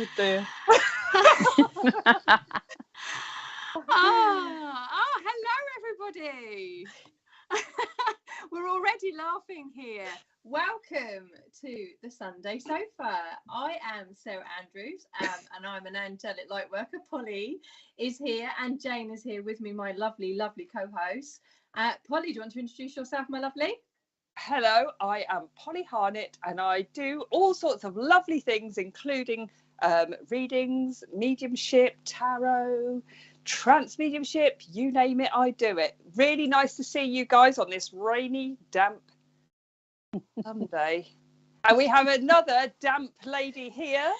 Oh dear. Hello everybody. We're already laughing here. Welcome to the Sunday Sofa. I am Sarah Andrews, and I'm an angelic light worker. Polly is here, and Jane is here with me, my lovely co-host. Polly, do you want to introduce yourself, my lovely? Hello, I am Polly Harnett, and I do all sorts of lovely things, including readings, mediumship, tarot, trance mediumship, you name it, I do it. Really nice to see you guys on this rainy, damp Sunday. And we have another damp lady here.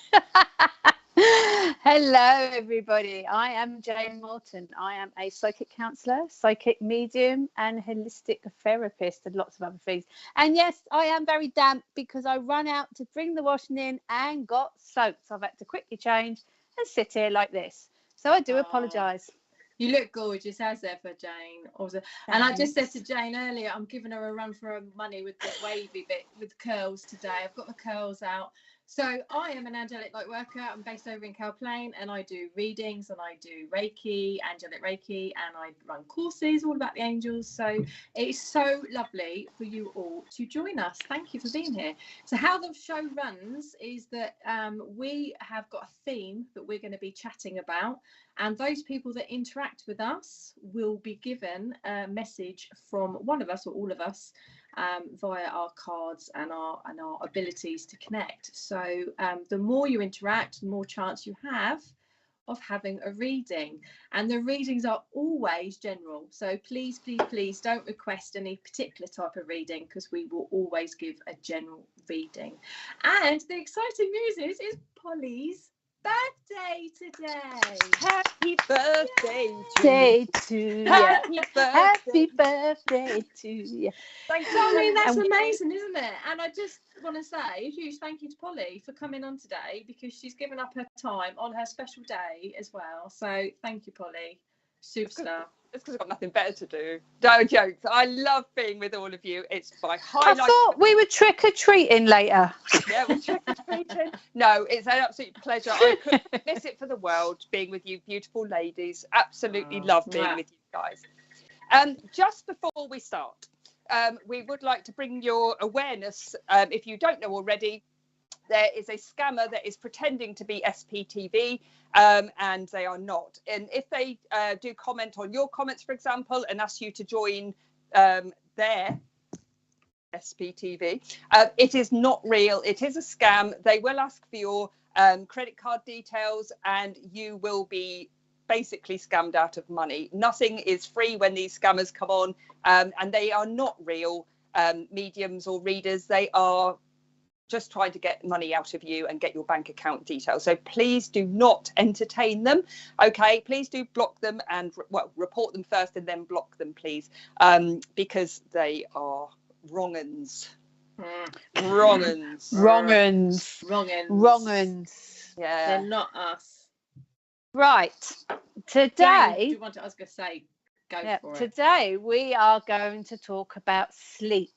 Hello everybody, I am Jane Morton. I am a psychic counsellor, psychic medium and holistic therapist and lots of other things. And yes, I am very damp because I run out to bring the washing in and got soaked. So I've had to quickly change and sit here like this. So I do apologise. You look gorgeous as ever, Jane. Also, and I just said to Jane earlier, I'm giving her a run for her money with the wavy bit with curls today. I've got the curls out. So I am an angelic light worker. I'm based over in Cow Plain, and I do readings and I do Reiki, angelic Reiki, and I run courses all about the angels. So it's so lovely for you all to join us. Thank you for being here. So how the show runs is that we have got a theme that we're going to be chatting about, and those people that interact with us will be given a message from one of us or all of us via our cards and our abilities to connect. So the more you interact, the more chance you have of having a reading. And the readings are always general. So please don't request any particular type of reading, because we will always give a general reading. And the exciting news is Polly's birthday today. Happy birthday to you. Happy birthday to you. Thank you. I mean, that's amazing, isn't it? And I just want to say a huge thank you to Polly for coming on today, because she's given up her time on her special day as well. So thank you, Polly. Superstar. It's because I've got nothing better to do. No jokes. I love being with all of you. It's my highlight. I thought we were trick-or-treating later. Yeah, we're trick-or-treating. No, it's an absolute pleasure. I couldn't miss it for the world, being with you beautiful ladies. Absolutely love being with you guys. Just before we start, we would like to bring your awareness, if you don't know already, there is a scammer that is pretending to be SPTV, and they are not. And if they do comment on your comments, for example, and ask you to join their SPTV, it is not real. It is a scam. They will ask for your credit card details, and you will be basically scammed out of money. Nothing is free when these scammers come on, and they are not real mediums or readers. They are just trying to get money out of you and get your bank account details. So please do not entertain them. Okay, please do block them, and report them first and then block them, please, because they are wrong-uns. Wrong-uns. Yeah, they're not us. Right, today, Jane, do you want to, I was going to say, go for it. Today we are going to talk about sleep.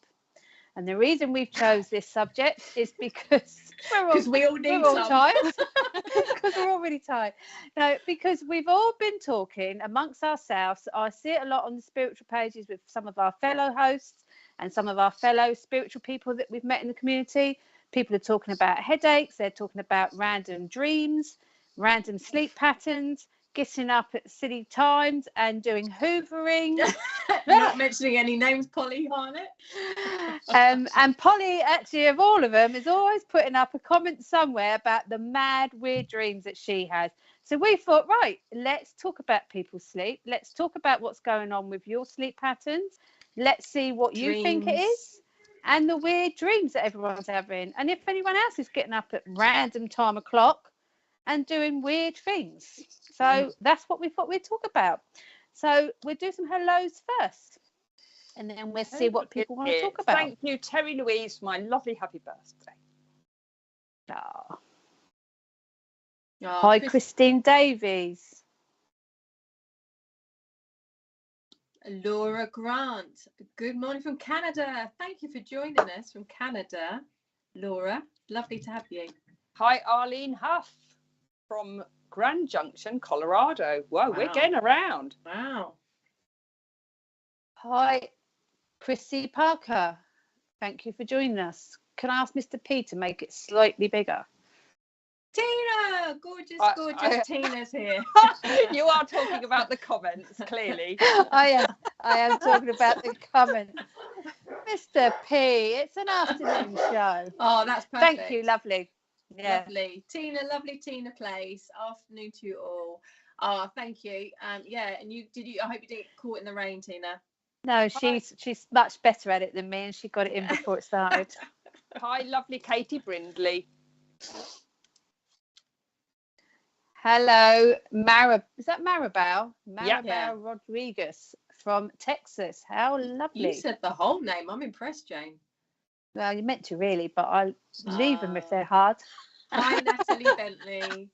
And the reason we've chose this subject is because we all need tired. Because we're all really tired. No, because we've all been talking amongst ourselves. I see it a lot on the spiritual pages with some of our fellow hosts and some of our fellow spiritual people that we've met in the community. People are talking about headaches. They're talking about random dreams, random sleep patterns, getting up at silly times and doing hoovering. Not mentioning any names, Polly Harnett. And Polly, actually, of all of them, is always putting up a comment somewhere about the mad, weird dreams that she has. So we thought, right, let's talk about people's sleep. Let's talk about what's going on with your sleep patterns. Let's see what you think it is, and the weird dreams that everyone's having. And if anyone else is getting up at random time o'clock and doing weird things. So that's what we thought we'd talk about. So we'll do some hellos first, and then we'll see what people want to talk about. Thank you, Terry Louise, for my lovely happy birthday. Hi, Christine Davies. Laura Grant, good morning from Canada. Thank you for joining us from Canada, Laura. Lovely to have you. Hi, Arlene Huff. from Grand Junction, Colorado. Whoa, Wow. we're getting around. Wow. Hi, Chrissy Parker. Thank you for joining us. Can I ask Mr. P to make it slightly bigger? Tina, gorgeous Tina's here. You are talking about the comments, clearly. I am talking about the comments. Mr. P, it's an afternoon show. Oh, that's perfect. Thank you, lovely. Yeah. Lovely lovely Tina Place. Afternoon to you all. Oh, thank you. Yeah, and I hope you didn't get caught in the rain, Tina. No, she's much better at it than me, and she got it in before it started. Hi, lovely Katie Brindley. Hello, is that Maribel? Maribel Yeah. Rodriguez from Texas. How lovely. You said the whole name. I'm impressed, Jane. Well, you meant to really, but I'll leave them if they're hard. Hi, Natalie Bentley.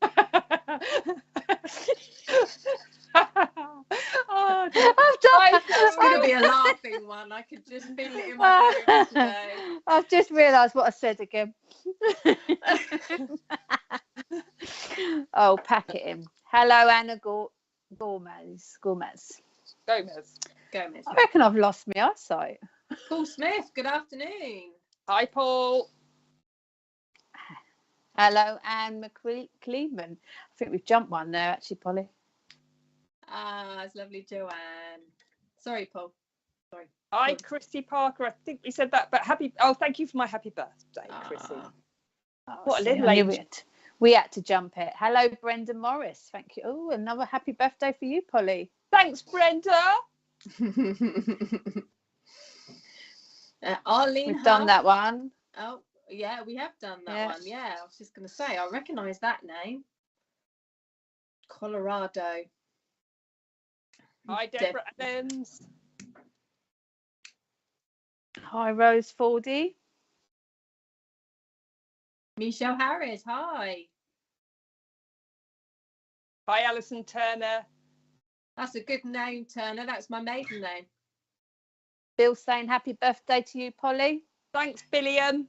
Oh, It's going to be a laughing one. I could just feel it in my bones today. I've just realised what I said again. Oh, pack it in. Hello, Anna Gomez. I reckon I've lost my eyesight. Paul Smith, good afternoon. Hi, Paul. Hello, Anne McCleeman. I think we've jumped one there, actually, Polly. Ah, it's lovely, Joanne. Sorry, Paul. Sorry. Hi, Chrissy Parker. I think we said that, but thank you for my happy birthday, Chrissy. What a little lady. We had to jump it. Hello, Brenda Morris. Thank you. Oh, another happy birthday for you, Polly. Thanks, Brenda. Arlene We've done that one. Oh, yeah, we have done that one. Yeah, I was just going to say, I recognise that name. Colorado. Hi, Deborah Adams. Hi, Rose Fordy. Michelle Harris, hi. Hi, Alison Turner. That's a good name, Turner. That's my maiden name. Bill saying happy birthday to you, Polly. Thanks, Billiam.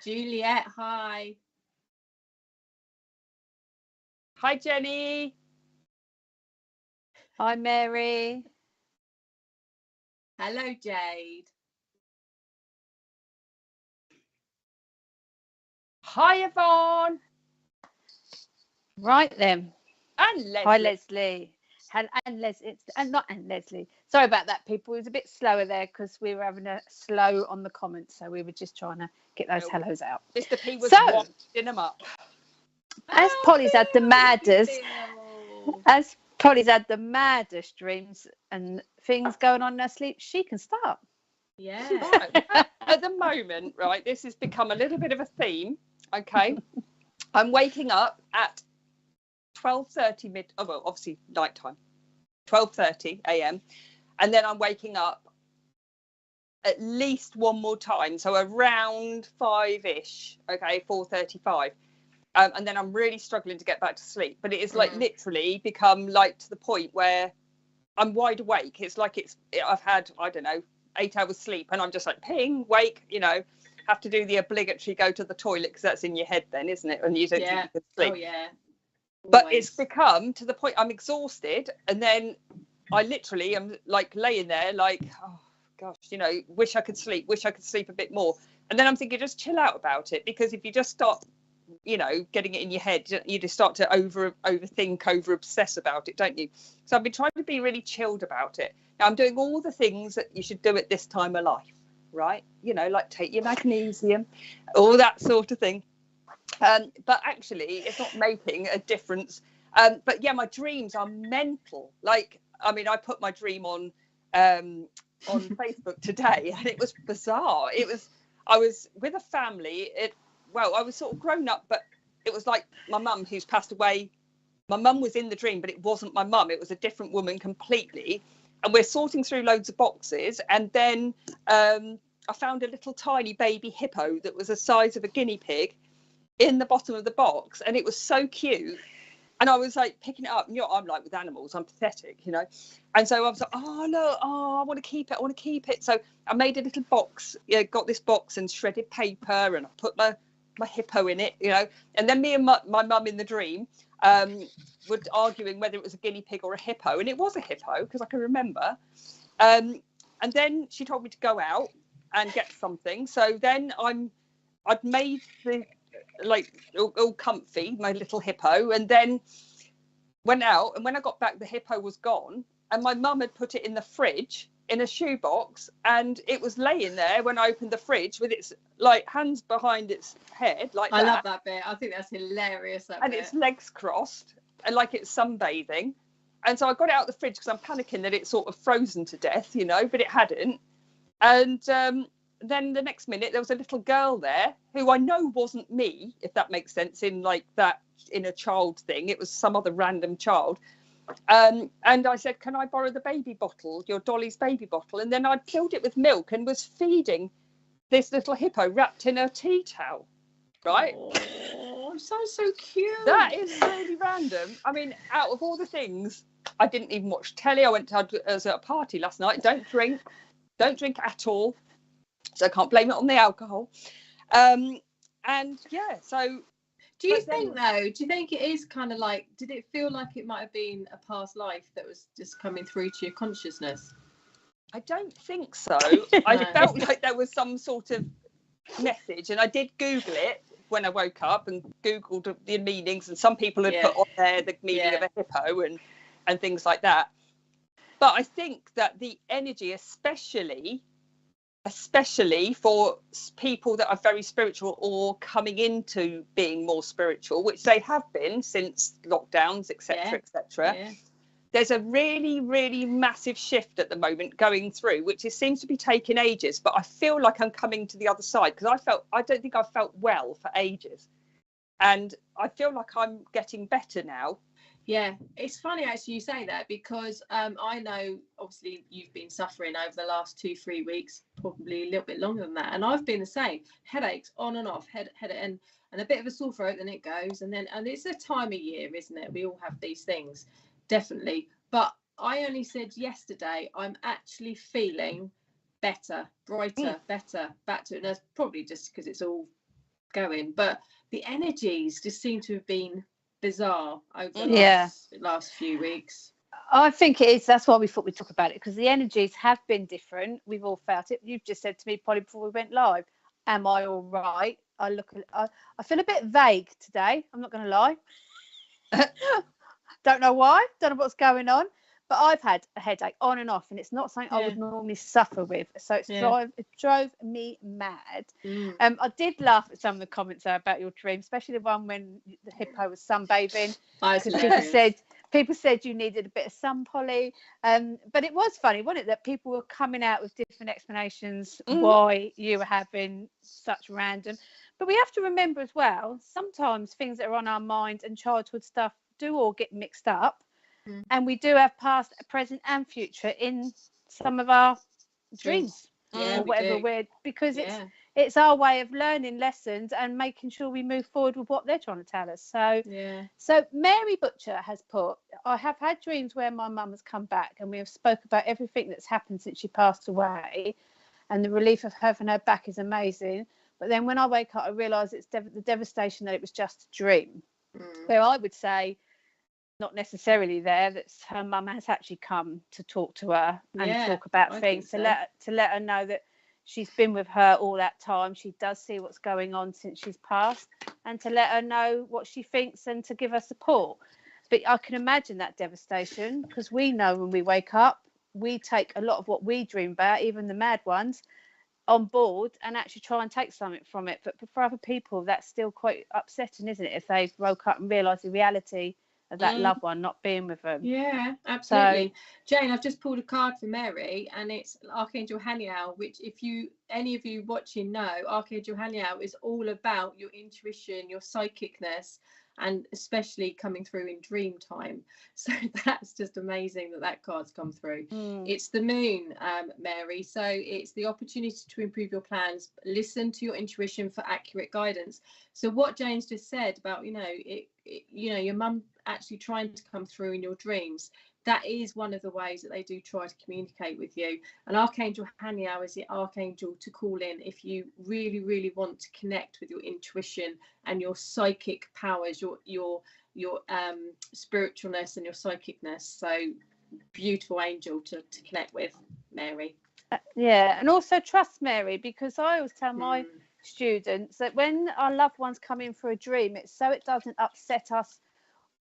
Juliet, hi. Hi, Jenny. Hi, Mary. Hello, Jade. Hi, Yvonne. Right then. And Leslie. Hi, Leslie. And Leslie. Not Leslie. Sorry about that, people. It was a bit slower there because we were having a slow on the comments, so we were just trying to get those hellos out. Mr. P was washing them up. As Polly's had the maddest dreams and things going on in her sleep, she can start. Yeah. Right. At the moment, right, this has become a little bit of a theme. Okay. I'm waking up at 12:30 obviously nighttime, 12:30 a.m. and then I'm waking up at least one more time, so around 5ish, okay, 4:35, and then I'm really struggling to get back to sleep. But it is like literally become like to the point where I'm wide awake. It's like I've had, I don't know, 8 hours sleep, and I'm just like ping, wake, have to do the obligatory go to the toilet because that's in your head then, isn't it? And you don't think you can sleep. Oh yeah. But it's become to the point I'm exhausted, and then I literally am like laying there like, oh gosh, wish I could sleep a bit more. And then I'm thinking, just chill out about it, because if you just stop, getting it in your head, you just start to overthink, over obsess about it, don't you? So I've been trying to be really chilled about it. Now I'm doing all the things that you should do at this time of life, right? Like take your magnesium, all that sort of thing. But actually it's not making a difference. But yeah, my dreams are mental. Like, I mean, I put my dream on Facebook today, and it was bizarre. I was with a family. I was sort of grown up, but it was like my mum who's passed away. My mum was in the dream, but it wasn't my mum. It was a different woman completely. And we're sorting through loads of boxes, and then I found a little tiny baby hippo that was the size of a guinea pig in the bottom of the box, and it was so cute. And I was like picking it up, and I'm like with animals, I'm pathetic, and so I was like, I want to keep it. So I made a little box, got this box and shredded paper, and I put my my hippo in it, you know. And then me and my mum in the dream were arguing whether it was a guinea pig or a hippo, and it was a hippo because I can remember. And then she told me to go out and get something. So then I'd made the like all comfy, my little hippo, and then went out. And when I got back, the hippo was gone, and my mum had put it in the fridge in a shoebox, and it was laying there when I opened the fridge with its like hands behind its head, like I love that bit. I think that's hilarious. And its legs crossed, and like it's sunbathing. And so I got it out of the fridge because I'm panicking that it's sort of frozen to death, you know, but it hadn't. And then the next minute there was a little girl there who I know wasn't me, if that makes sense, in like that inner child thing. It was some other random child. And I said, can I borrow the baby bottle, your Dolly's baby bottle? And then I'd filled it with milk and was feeding this little hippo wrapped in a tea towel, right? Oh, sounds so cute. That is really random. I mean, out of all the things, I didn't even watch telly. I was at a party last night. Don't drink at all. So I can't blame it on the alcohol. And yeah, so. Do you think it is kind of like, did it feel like it might have been a past life that was just coming through to your consciousness? I don't think so. I felt like there was some sort of message, and I did Google it when I woke up and Googled the meanings, and some people had put on there the meaning of a hippo and things like that. But I think that the energy, especially for people that are very spiritual or coming into being more spiritual, which they have been since lockdowns, etc., etc. There's a really, really massive shift at the moment going through, which seems to be taking ages. But I feel like I'm coming to the other side, because I don't think I felt well for ages, and I feel like I'm getting better now. Yeah, it's funny actually you say that, because I know obviously you've been suffering over the last 2-3 weeks, probably a little bit longer than that, and I've been the same. Headaches on and off, head and a bit of a sore throat, then it goes, and it's a time of year, isn't it? We all have these things, definitely. But I only said yesterday I'm actually feeling better, brighter, better, back to it. And that's probably just because it's all going, but the energies just seem to have been bizarre over the last few weeks. I think it is. That's why we thought we'd talk about it, because the energies have been different. We've all felt it. You've just said to me, Polly, before we went live, am I all right? I feel a bit vague today, I'm not going to lie. Don't know why, don't know what's going on, but I've had a headache on and off, and it's not something I would normally suffer with, so it drove me mad. I did laugh at some of the comments there about your dream, especially the one when the hippo was sunbathing, because people said you needed a bit of sun, Polly, but it was funny, wasn't it, that people were coming out with different explanations why you were having such random. But we have to remember as well, sometimes things that are on our mind and childhood stuff do all get mixed up, and we do have past, present and future in some of our dreams, or whatever because it's our way of learning lessons and making sure we move forward with what they're trying to tell us. So Mary Butcher has put, I have had dreams where my mum has come back and we have spoke about everything that's happened since she passed away, and the relief of having her back is amazing, but then when I wake up I realise it's the devastation that it was just a dream. Where I would say not necessarily there, that her mum has actually come to talk to her and talk about things, to let her know that she's been with her all that time, she does see what's going on since she's passed, and to let her know what she thinks and to give her support. But I can imagine that devastation, because we know when we wake up we take a lot of what we dream about, even the mad ones, on board and actually try and take something from it. But for other people that's still quite upsetting, isn't it, if they woke up and realised the reality of that loved one not being with them. Yeah, absolutely. So, Jane, I've just pulled a card for Mary, and it's Archangel Haniel, which if any of you watching know, Archangel Haniel is all about your intuition, your psychicness, and especially coming through in dream time. So that's just amazing that card's come through. It's the moon, Mary, so it's the opportunity to improve your plans, listen to your intuition for accurate guidance. So what Jane's just said about your mum actually trying to come through in your dreams, that is one of the ways that they do try to communicate with you. And Archangel Haniel is the archangel to call in if you really, really want to connect with your intuition and your psychic powers, your spiritualness and your psychicness. So beautiful angel to connect with, Mary. Yeah, and also trust Mary, because I always tell my students that when our loved ones come in for a dream, it's so it doesn't upset us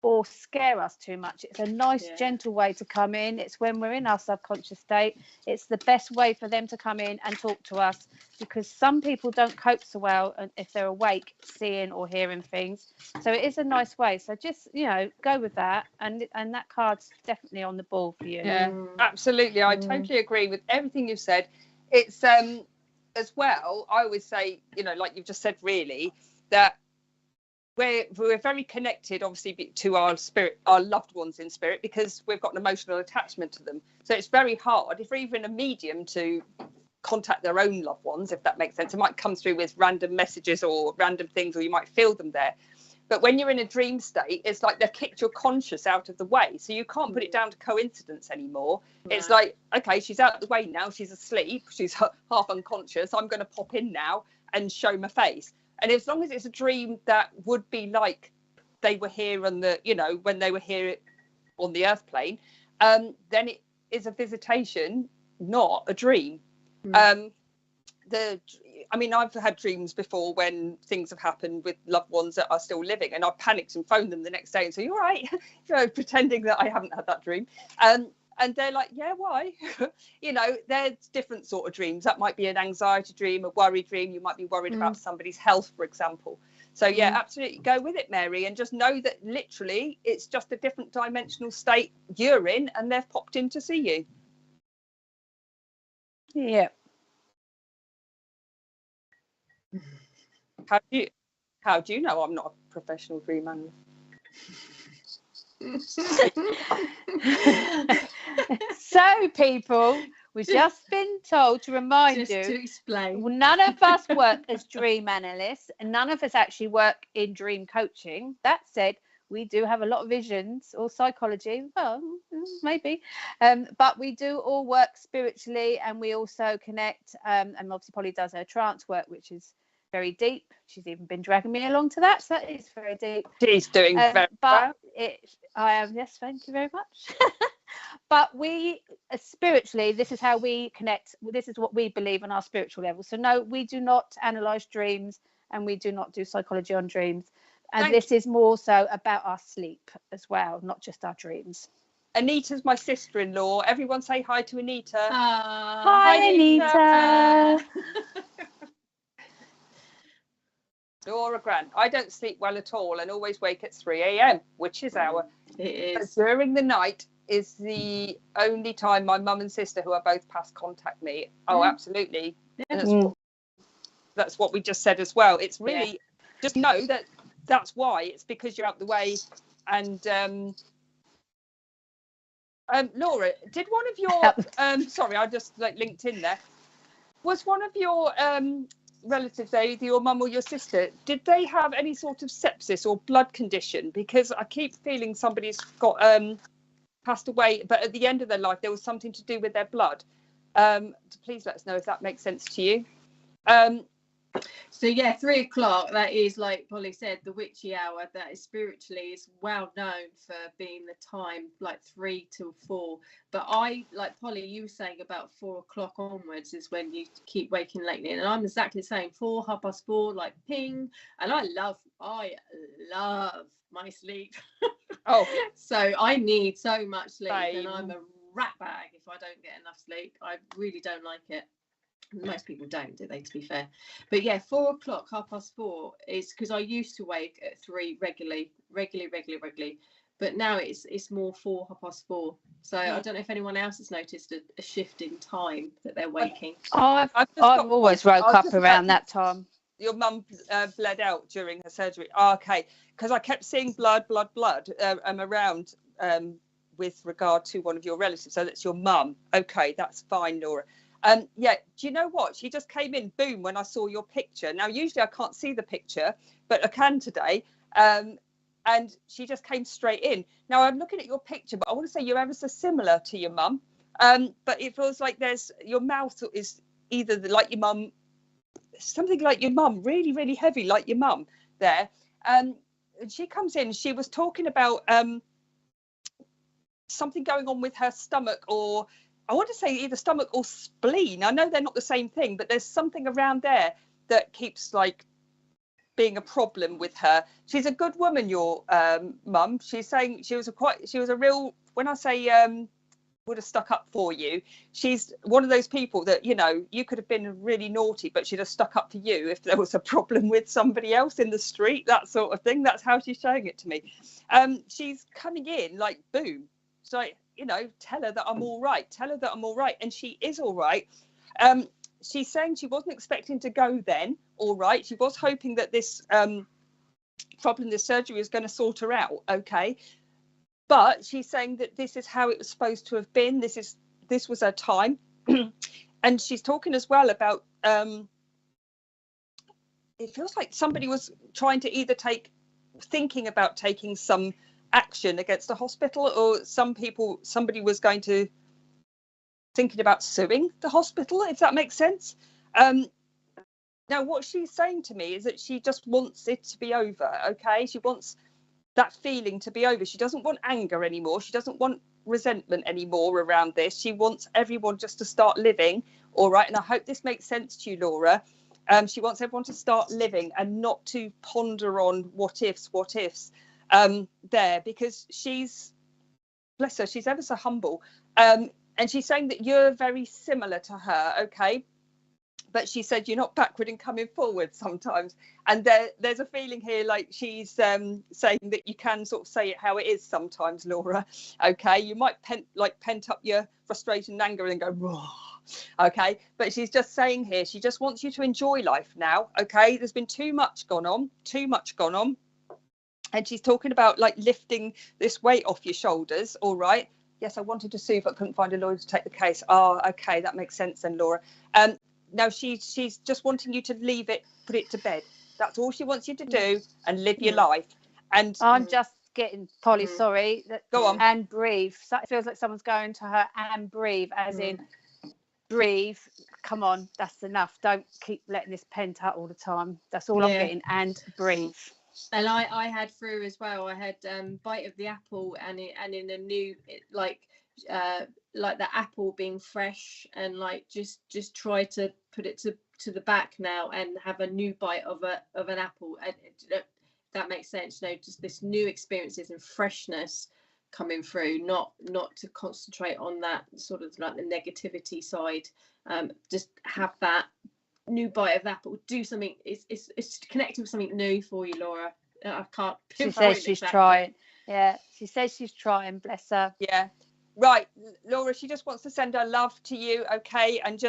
or scare us too much. It's a nice, gentle way to come in. It's when we're in our subconscious state. It's the best way for them to come in and talk to us, because some people don't cope so well if they're awake, seeing or hearing things. So it is a nice way. So just, you know, go with that. And that card's definitely on the ball for you. Yeah, absolutely. I totally agree with everything you've said. It's as well, I always say, you know, like you've just said, really, that we're very connected, obviously, to our spirit, our loved ones in spirit, because we've got an emotional attachment to them. So it's very hard if we're even a medium to contact their own loved ones, if that makes sense. It might come through with random messages or random things, or you might feel them there. But when you're in a dream state, it's like they've kicked your conscious out of the way. So you can't put it down to coincidence anymore. No. It's like, okay, she's out of the way now. She's asleep. She's half unconscious. I'm going to pop in now and show my face. And as long as it's a dream that would be like they were here on the, you know, when they were here on the earth plane, then it is a visitation, not a dream. I mean, I've had dreams before when things have happened with loved ones that are still living, and I've panicked and phoned them the next day and say, "You're right," you know, pretending that I haven't had that dream. And they're like, yeah, why? You know, there's different sort of dreams. That might be an anxiety dream, a worry dream. You might be worried about somebody's health, for example. So, yeah, absolutely. Go with it, Mary. And just know that literally it's just a different dimensional state you're in, and they've popped in to see you. Yeah. How do you know I'm not a professional dream analyst? So, people, we've just been told to remind you, to explain, none of us work as dream analysts, and none of us actually work in dream coaching. That said, we do have a lot of visions or psychology, well, maybe, but we do all work spiritually, and we also connect, and obviously Polly does her trance work, which is very deep. She's even been dragging me along to that, so that is very deep. She's doing very well. I am, yes, thank you very much. But we spiritually, this is how we connect. This is what we believe on our spiritual level. So no, we do not analyze dreams, and we do not do psychology on dreams. And this is more so about our sleep as well, not just our dreams. Anita's my sister-in-law. Everyone say hi to Anita. Hi, Anita. Laura Grant. I don't sleep well at all and always wake at 3 a.m, which is our. It is. During the night is the only time my mum and sister, who are both past, contact me. Oh, absolutely. Yeah. That's what we just said as well. It's really, just know that that's why. It's because you're out the way. And Laura, did one of your, sorry, I just linked in there. Was one of your relatives, either your mum or your sister, did they have any sort of sepsis or blood condition? Because I keep feeling somebody's got passed away, but at the end of their life there was something to do with their blood. Please let us know if that makes sense to you. So 3 o'clock, that is, like Polly said, the witchy hour. That is spiritually is well known for being the time, like 3 till 4. But I, like Polly, you were saying about 4 o'clock onwards is when you keep waking lately, and I'm exactly the same. 4, 4:30, like ping. And I love my sleep. Oh, so I need so much sleep, Same. and I'm a rat bag if I don't get enough sleep. I really don't like it. Most people don't, do they, to be fair? But 4 o'clock, 4:30 is because I used to wake at 3 regularly, but now it's more 4, 4:30. So I don't know if anyone else has noticed a shift in time that they're waking. I've always woke up around that time. Your mum bled out during her surgery. Oh, okay, because I kept seeing blood around with regard to one of your relatives. So that's your mum. Okay, that's fine, Laura. Do you know what? She just came in, boom, when I saw your picture. Now, usually I can't see the picture, but I can today. and she just came straight in. Now I'm looking at your picture, but I want to say you're ever so similar to your mum, but it feels like your mouth is either like your mum, something like your mum, really, really heavy like your mum there. And she comes in, she was talking about something going on with her stomach, or I want to say either stomach or spleen. I know they're not the same thing, but there's something around there that keeps like being a problem with her. She's a good woman, your mum. She's saying she was a real, when I say would have stuck up for you, she's one of those people that, you know, you could have been really naughty, but she'd have stuck up for you if there was a problem with somebody else in the street, that sort of thing. That's how she's showing it to me. She's coming in like, boom. So, you know, tell her that I'm all right. Tell her that I'm all right. And she is all right. She's saying she wasn't expecting to go then, all right. She was hoping that this problem, this surgery, is going to sort her out, okay. But she's saying that this is how it was supposed to have been. This was her time. And she's talking as well about, it feels like somebody was trying to either thinking about taking some action against the hospital, or somebody was going to thinking about suing the hospital, if that makes sense. Now what she's saying to me is that she just wants it to be over, okay. She wants that feeling to be over. She doesn't want anger anymore. She doesn't want resentment anymore around this. She wants everyone just to start living, all right. And I hope this makes sense to you, Laura. She wants everyone to start living and not to ponder on what ifs there, because she's, bless her, she's ever so humble, and she's saying that you're very similar to her, okay, but she said you're not backward in coming forward sometimes, and there's a feeling here like she's saying that you can sort of say it how it is sometimes, Laura, okay. You might pent up your frustration and anger and go raw, okay, but she's just saying here she just wants you to enjoy life now, okay. There's been too much gone on. And she's talking about like lifting this weight off your shoulders, all right. Yes, I wanted to sue, but couldn't find a lawyer to take the case. Oh, okay, that makes sense then, Laura. Now she's just wanting you to leave it, put it to bed. That's all she wants you to do, and live your life. And I'm just getting, Polly, sorry. Go on. And breathe. So it feels like someone's going to her, and breathe, as in breathe. Come on, that's enough. Don't keep letting this pent up all the time. That's all I'm getting. And breathe. And I had through as well. I had bite of the apple, and in a new like the apple being fresh, and like just try to put it to the back now and have a new bite of an apple. And that makes sense. You know, just this new experiences and freshness coming through. Not to concentrate on that sort of like the negativity side. Just have that new bite of apple. Do something. It's connected with something new for you, Laura. I can't. She says she's trying. Yeah, she says she's trying. Bless her. Yeah, right, Laura. She just wants to send her love to you, okay? And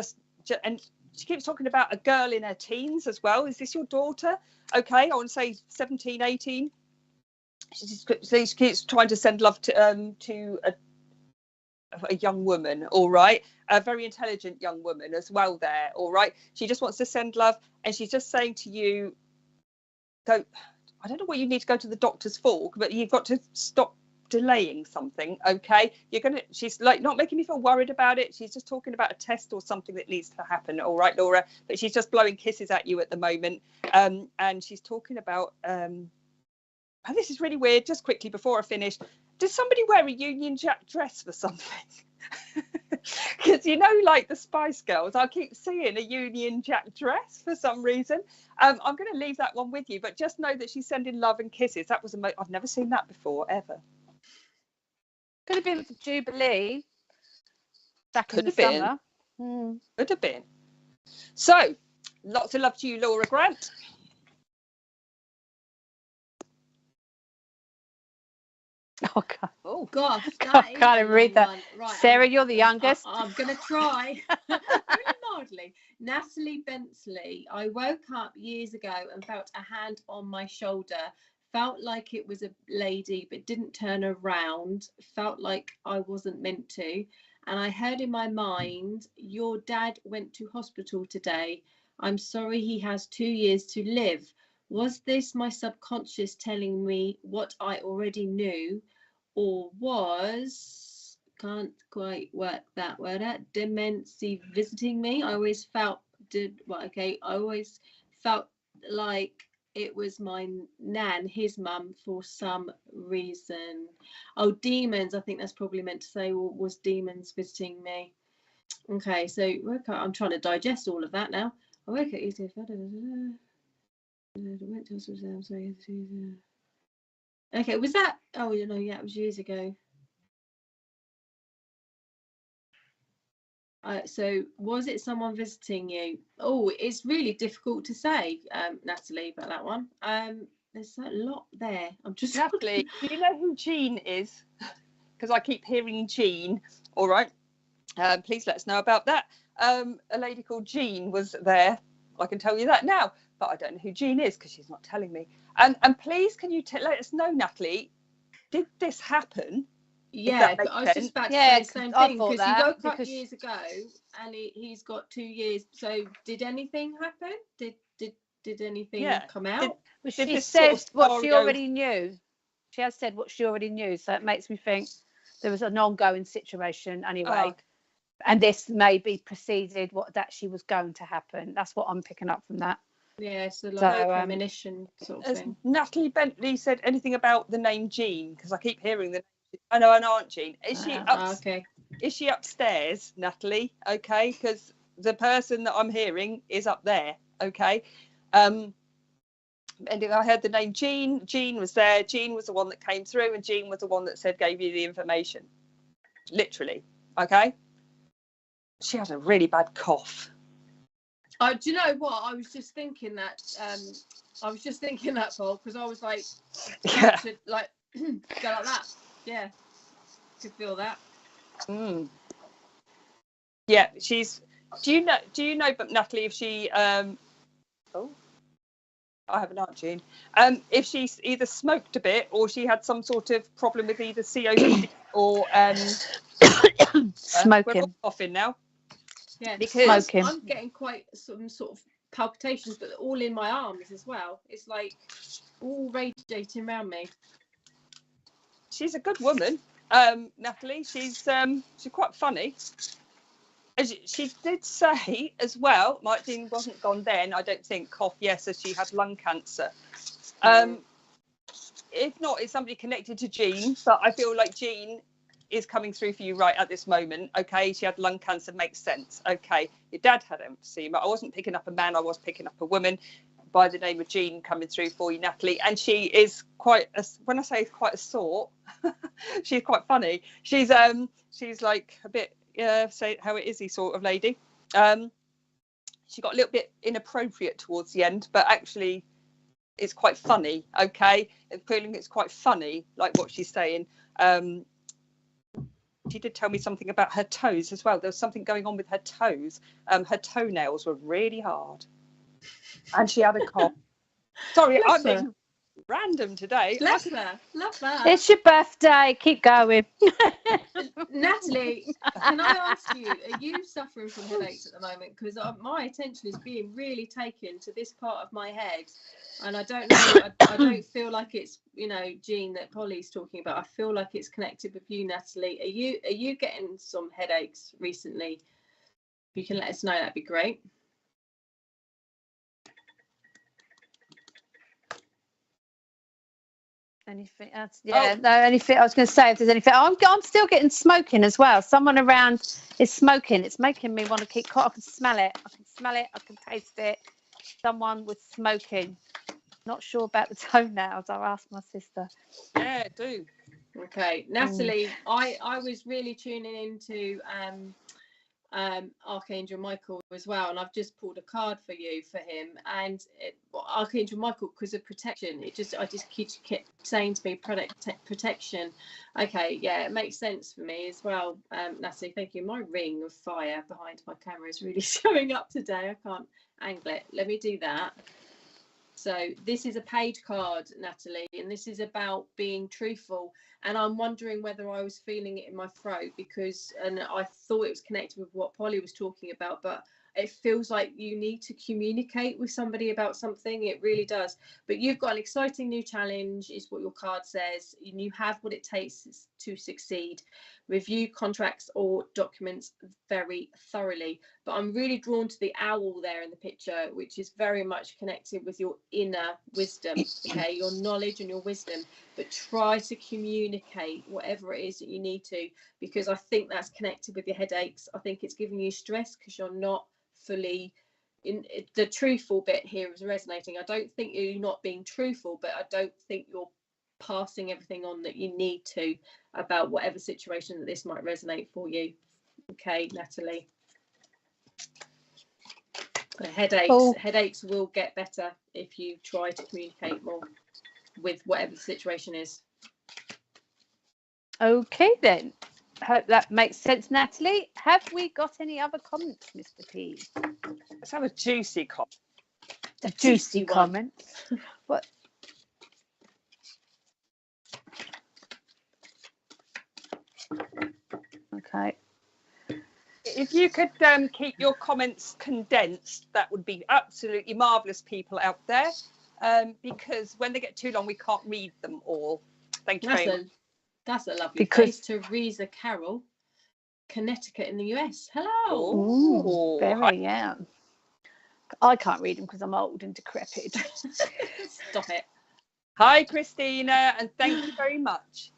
and she keeps talking about a girl in her teens as well. Is this your daughter? Okay, I want to say 17, 18. She keeps trying to send love to a young woman, all right, a very intelligent young woman as well there, all right. She just wants to send love, and she's just saying to you, I don't know what you need to go to the doctors for, but you've got to stop delaying something, okay. She's like not making me feel worried about it. She's just talking about a test or something that needs to happen, all right, Laura, but she's just blowing kisses at you at the moment. And she's talking about this is really weird. Just quickly before I finish, did somebody wear a Union Jack dress for something? Because you know, like the Spice Girls, I keep seeing a Union Jack dress for some reason. I'm going to leave that one with you, but just know that she's sending love and kisses. That was I've never seen that before ever. Could have been for Jubilee back in the summer. Could have been. So lots of love to you, Laura Grant. Oh God! Oh gosh! Can't even read that. Right, Sarah, you're the youngest. I'm gonna try. Really mildly. Natalie Bensley. I woke up years ago and felt a hand on my shoulder. Felt like it was a lady, but didn't turn around. Felt like I wasn't meant to. And I heard in my mind, your dad went to hospital today. I'm sorry he has 2 years to live. Was this my subconscious telling me what I already knew, or was, can't quite work that word out, demency visiting me? I always felt I always felt like it was my nan, his mum, for some reason. Oh, demons. I think that's probably meant to say, was demons visiting me? Okay, so I'm trying to digest all of that now. I work at easy. Okay, was that? Oh, you know, yeah, it was years ago. So was it someone visiting you? Oh, it's really difficult to say, Natalie, about that one. There's a lot there. I'm just Natalie, do you know who Jean is? Because I keep hearing Jean. All right. Please let us know about that. A lady called Jean was there. I can tell you that now, but I don't know who Jean is because she's not telling me. And please, can you let us know, Natalie? Did this happen? Yeah, but I was just about to say the same thing, because he woke up years ago and he's got 2 years. So did anything happen? Did anything come out? She said what she already knew. She has said what she already knew, so it makes me think there was an ongoing situation anyway. And this maybe preceded what actually was going to happen. That's what I'm picking up from that. Yeah, so like a premonition sort of thing. Natalie Bentley said anything about the name Jean? Because I keep hearing the name. I know an Aunt Jean. Is she okay? Is she upstairs, Natalie? Okay, because the person that I'm hearing is up there. Okay. And I heard the name Jean. Jean was there. Jean was the one that came through, and Jean was the one that gave you the information. Literally. Okay. She has a really bad cough. Do you know what? I was just thinking that. Paul, because I was like, yeah, to, like go like that. Yeah, could feel that. Yeah, she's. Do you know? But Natalie, if she I have an Aunt Jean. If she's either smoked a bit or she had some sort of problem with either COPD or smoking. We're all coughing now. Yeah, because smoking. I'm getting quite some sort of palpitations, but all in my arms as well. It's like all radiating around me. She's a good woman, Natalie. She's quite funny. She did say as well, Martin wasn't gone then, I don't think, cough, yes, as she had lung cancer. If not, it's somebody connected to Jean, but I feel like Jean is coming through for you right at this moment. Okay, she had lung cancer, makes sense. Okay, your dad had emphysema. I wasn't picking up a man, I was picking up a woman by the name of Jean coming through for you, Natalie. And she is quite when I say quite a sort, she's quite funny. She's like a bit say how it is-y sort of lady. She got a little bit inappropriate towards the end, but actually it's quite funny. Okay, feeling it's quite funny, like what she's saying. She did tell me something about her toes as well. There was something going on with her toes. Her toenails were really hard, and she had a cough. Sorry, I'm being random today. Bless her. Love that. It's your birthday. Keep going. Natalie, can I ask you, are you suffering from headaches at the moment? Because my attention is being really taken to this part of my head, and I don't know. I don't feel like it's, you know, Jean that Polly's talking about. I feel like it's connected with you, Natalie. Are you getting some headaches recently? If you can let us know, that'd be great. Anything else? Yeah, no, anything. I was going to say if there's anything. I'm still getting smoking as well. Someone around is smoking. It's making me want to keep quiet. I can smell it. I can taste it. Someone was smoking. Not sure about the toenails. I'll ask my sister. Yeah, do. Okay, Natalie, I was really tuning into Archangel Michael as well, and I've just pulled a card for him, and Archangel Michael, because of protection, I just kept saying to me protection. Okay, yeah, it makes sense for me as well. Natalie, thank you. My ring of fire behind my camera is really showing up today. I can't angle it. Let me do that. So this is a page card, Natalie, and this is about being truthful. And I'm wondering whether I was feeling it in my throat, and I thought it was connected with what Polly was talking about, but it feels like you need to communicate with somebody about something. It really does. But you've got an exciting new challenge, is what your card says, and you have what it takes to succeed. Review contracts or documents very thoroughly. But I'm really drawn to the owl there in the picture, which is very much connected with your inner wisdom, okay, your knowledge and your wisdom. But try to communicate whatever it is that you need to, because I think that's connected with your headaches. I think it's giving you stress because you're not fully in. The truthful bit here is resonating. I don't think you're not being truthful, but I don't think you're passing everything on that you need to about whatever situation that this might resonate for you. Okay, Natalie. The headaches will get better if you try to communicate more with whatever the situation is. Okay then. Hope that makes sense, Natalie. Have we got any other comments, Mr. P? Let's have a juicy comment. A juicy comment. What? Okay. If you could keep your comments condensed, that would be absolutely marvellous, people out there, because when they get too long, we can't read them all. Thank you very much. That's a lovely place. Teresa Carroll, Connecticut in the US. Hello. Ooh, very, yeah. I can't read them because I'm old and decrepit. Stop it. Hi, Christina, and thank you very much.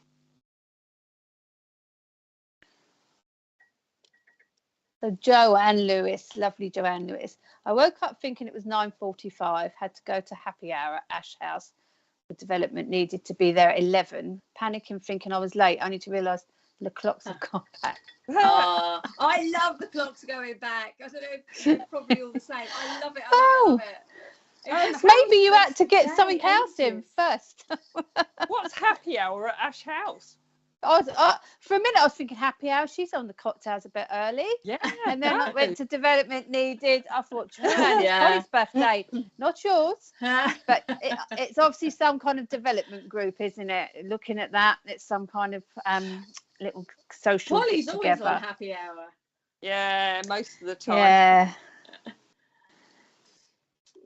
So Joanne Lewis, lovely Joanne Lewis. I woke up thinking it was 9:45, had to go to happy hour at Ash House. The development needed to be there at 11. Panicking, thinking I was late, only to realise the clocks have gone back. I love the clocks going back. I don't know if you're probably all the same. I love it. I love it. Maybe you had to get something else in first. What's happy hour at Ash House? For a minute I was thinking happy hour, she's on the cocktails a bit early. Yeah. And then I went to development needed. I thought, Joanne, it's Polly's birthday, not yours. But it's obviously some kind of development group, isn't it? Looking at that, it's some kind of little social Polly's together. Always on happy hour. Yeah, most of the time. Yeah.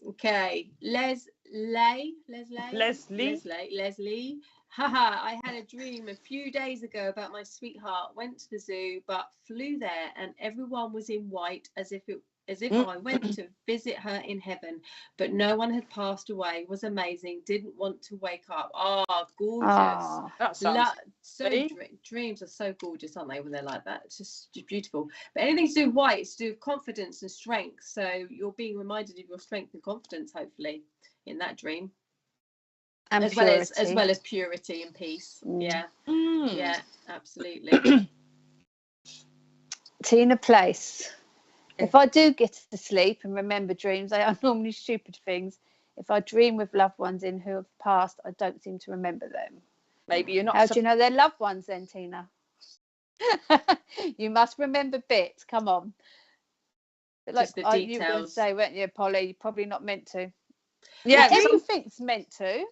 Okay, Leslie. Haha, I had a dream a few days ago about my sweetheart. Went to the zoo, but flew there, and everyone was in white, as if I went to visit her in heaven. But no one had passed away. Was amazing. Didn't want to wake up. Gorgeous. That sounds dreams are so gorgeous, aren't they? When they're like that, it's just beautiful. But anything to do with white, it's to do with confidence and strength. So you're being reminded of your strength and confidence, hopefully, in that dream. And as well as purity and peace. Yeah. Yeah, absolutely. Tina Place. If I do get to sleep and remember dreams, they are normally stupid things. If I dream with loved ones in who have passed, I don't seem to remember them. Maybe you're not. How do you know they're loved ones then, Tina? You must remember bits. Come on. But like the details. You were going to say, weren't you, Polly? You're probably not meant to. Yeah, everything's meant to.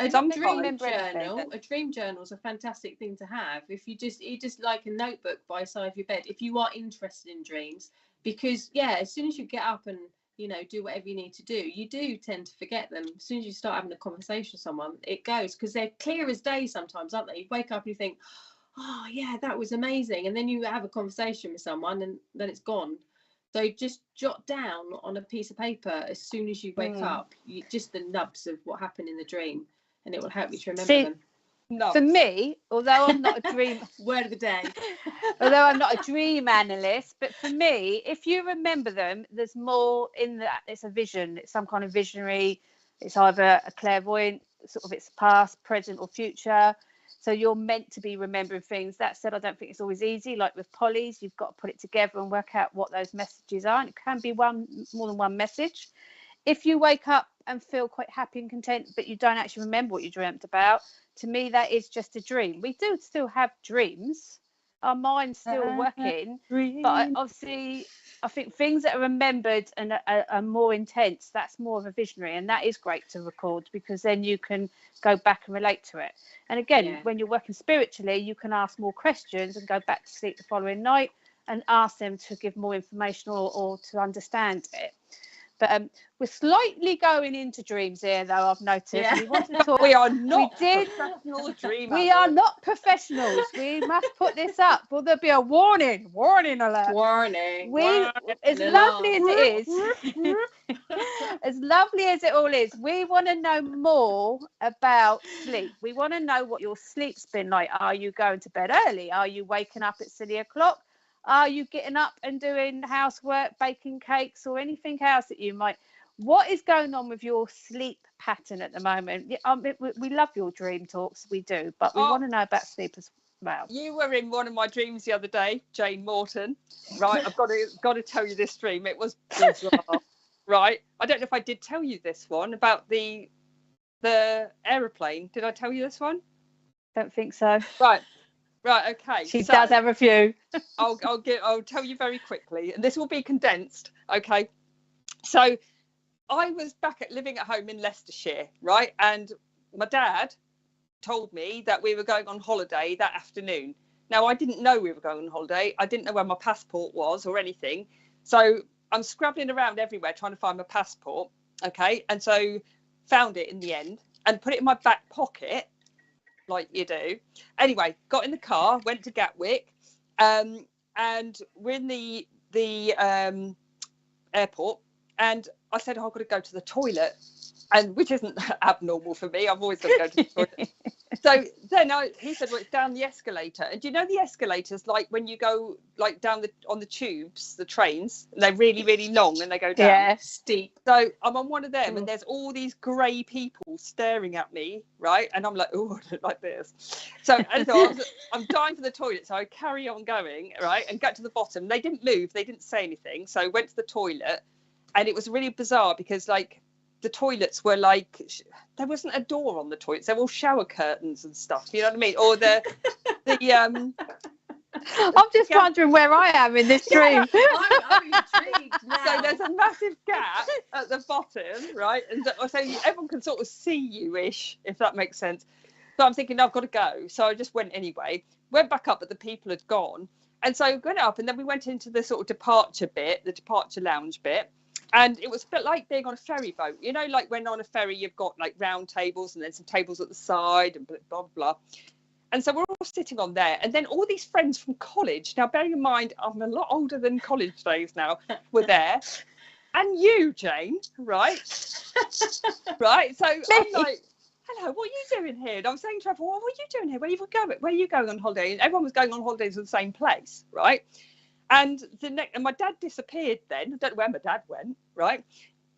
A dream journal is a fantastic thing to have. If you just like a notebook by the side of your bed, if you are interested in dreams, because as soon as you get up and do whatever you need to do, you do tend to forget them. As soon as you start having a conversation with someone, it goes, because they're clear as day sometimes, aren't they? You wake up and you think, oh yeah, that was amazing, and then you have a conversation with someone and then it's gone. So just jot down on a piece of paper as soon as you wake up, just the nubs of what happened in the dream, and it will help you to remember them. No. For me, although I'm not a dream word of the day, although I'm not a dream analyst, but for me, if you remember them, there's more in that. It's a vision. It's some kind of visionary. It's either a clairvoyant, sort of it's past, present, or future. So you're meant to be remembering things. That said, I don't think it's always easy. Like with Polly's, you've got to put it together and work out what those messages are. And it can be more than one message. If you wake up and feel quite happy and content, but you don't actually remember what you dreamt about, to me, that is just a dream. We do still have dreams. Our mind's still working. But obviously, I think things that are remembered and are more intense, that's more of a visionary. And that is great to record, because then you can go back and relate to it. And again, when you're working spiritually, you can ask more questions and go back to sleep the following night and ask them to give more information or to understand it. But we're slightly going into dreams here, though, I've noticed. Yeah. We want to talk. We are not professional dreamers. We are not professionals. We must put this up. Will there be a warning alert? Warning. As lovely as it is, as lovely as it all is, we want to know more about sleep. We want to know what your sleep's been like. Are you going to bed early? Are you waking up at silly o'clock? Are you getting up and doing housework, baking cakes, or anything else that you might? What is going on with your sleep pattern at the moment? We love your dream talks, we do, but we want to know about sleep as well. You were in one of my dreams the other day, Jane Morton. Right, I've got to tell you this dream. It was bizarre. Right, I don't know if I did tell you this one about the aeroplane. Did I tell you this one? Don't think so. Right, okay. She does have a few. I'll tell you very quickly, and this will be condensed. Okay, so I was living at home in Leicestershire, right, and my dad told me that we were going on holiday that afternoon. Now, I didn't know we were going on holiday. I didn't know where my passport was or anything, so I'm scrabbling around everywhere trying to find my passport. Okay, and so found it in the end and put it in my back pocket, like you do. Anyway, got in the car, went to Gatwick, and we're in the airport, and I said, I've got to go to the toilet, and which isn't abnormal for me. I've always got to go to the toilet. So then he said, well, it's down the escalator. And do you know the escalators, like when you go like down on the tubes, the trains, and they're really, really long and they go down? Yeah, steep. So I'm on one of them and there's all these grey people staring at me, right? And I'm like, oh, I don't like this. So I'm dying for the toilet. So I carry on going, right? And got to the bottom. They didn't move. They didn't say anything. So I went to the toilet, and it was really bizarre because like the toilets were like, there wasn't a door on the toilets. They're all shower curtains and stuff. You know what I mean? Or I'm just wondering where I am in this dream. I'm intrigued now. So there's a massive gap at the bottom, right? And so everyone can sort of see you-ish, if that makes sense. So I'm thinking, I've got to go. So I just went anyway. Went back up, but the people had gone. And so I went up, and then we went into the sort of departure bit, the departure lounge bit. And it was a bit like being on a ferry boat. You know, like when on a ferry, you've got like round tables and then some tables at the side and blah, blah, blah. And so we're all sitting on there. And then all these friends from college, now bearing in mind, I'm a lot older than college days now, were there. And you, Jane, right? Right. So I'm like, hello, what are you doing here? And I was saying to her, what are you doing here? Where are you going on holiday? And everyone was going on holidays to the same place, right? And my dad disappeared then. I don't know where my dad went, right?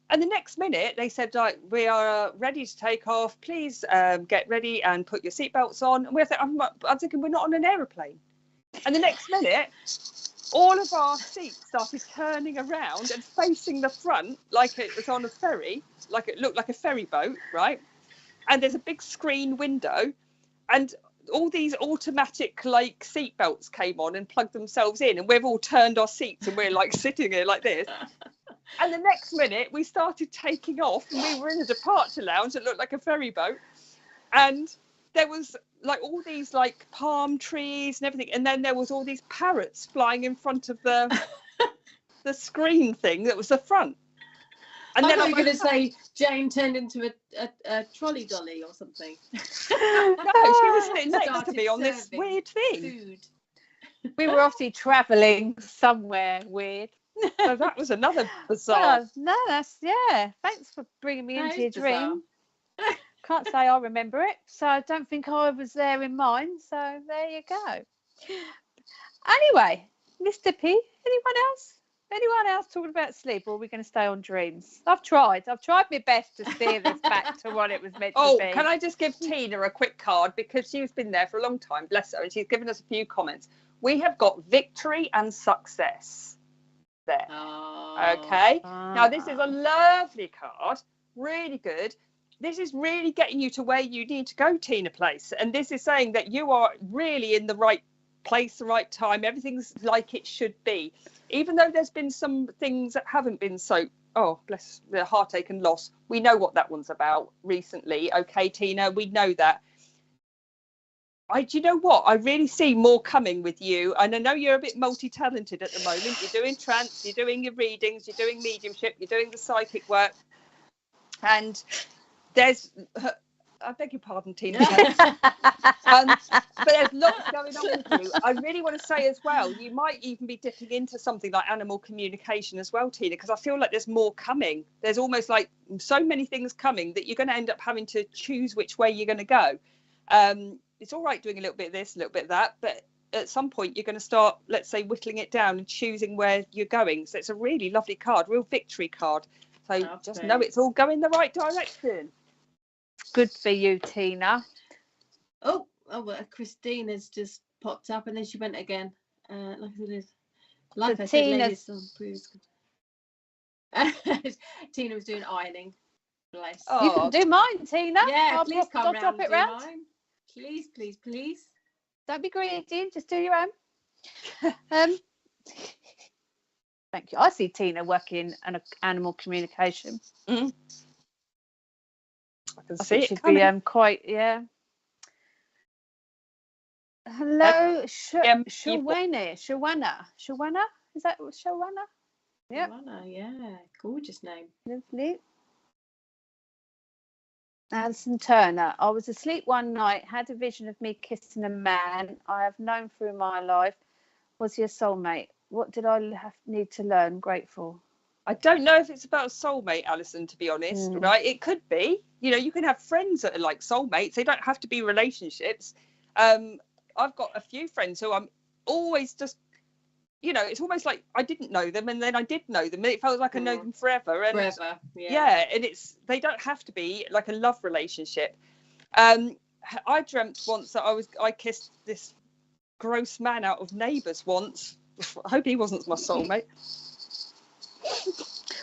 And the next minute they said, like, we are ready to take off. Please get ready and put your seatbelts on. And I'm thinking, we're not on an aeroplane. And the next minute, all of our seats started turning around and facing the front like it was on a ferry, like it looked like a ferry boat, right? And there's a big screen window, and all these automatic like seat belts came on and plugged themselves in, and we've all turned our seats and we're like sitting here like this. And the next minute we started taking off, and we were in a departure lounge that looked like a ferry boat, and there was like all these like palm trees and everything, and then there was all these parrots flying in front of the screen thing that was the front. And I then thought you were going to say Jane turned into a trolley dolly or something. No, she was sitting next to me on this weird thing. Food. We were obviously travelling somewhere weird. So that was another bizarre. Well, no, thanks for bringing me into your dream. Can't say I remember it, so I don't think I was there in mine. So there you go. Anyway, Mr. P, anyone else talking about sleep, or are we going to stay on dreams? I've tried my best to steer this back to what it was meant to be. Can I just give Tina a quick card, because she's been there for a long time, bless her, and she's given us a few comments. We have got victory and success there. Okay. Now this is a lovely card, really good. This is really getting you to where you need to go, Tina Place, and this is saying that you are really in the right place, the right time. Everything's like it should be, even though there's been some things that haven't been so, oh bless, the heartache and loss. We know what that one's about recently. Okay, Tina, we know that. do you know what? I really see more coming with you. And I know you're a bit multi-talented at the moment. You're doing trance, you're doing your readings, you're doing mediumship, you're doing the psychic work. And there's, I beg your pardon, Tina. But there's lots going on with you. I really want to say as well, you might even be dipping into something like animal communication as well, Tina, because I feel like there's more coming. There's almost like so many things coming that you're going to end up having to choose which way you're going to go. It's all right doing a little bit of this, a little bit of that, but at some point you're going to start, let's say, whittling it down and choosing where you're going. So it's a really lovely card, real victory card. So just know it's all going the right direction. Good for you, Tina. Oh, well, Christina's just popped up and then she went again. Like I said, ladies on previous. Tina was doing ironing. Bless. Oh. You can do mine, Tina. Yeah, please come round drop it round. Mine. Please, please, please. Don't be greedy. Just do your own. Thank you. I see Tina working in animal communication. I can I see think it she'd be quite, yeah. Hello, Shawana. Is that Shawana? Yeah. Yeah, gorgeous name. Lovely. Alison Turner. I was asleep one night, had a vision of me kissing a man I have known through my life. Was he a soulmate? What did I need to learn? Grateful. I don't know if it's about a soulmate, Alison, to be honest, right? It could be. You know, you can have friends that are like soulmates. They don't have to be relationships. I've got a few friends who I'm always just, you know, it's almost like I didn't know them and then I did know them. And it felt like I know them forever. And forever, yeah, and they don't have to be like a love relationship. I dreamt once that I kissed this gross man out of Neighbours once. I hope he wasn't my soulmate.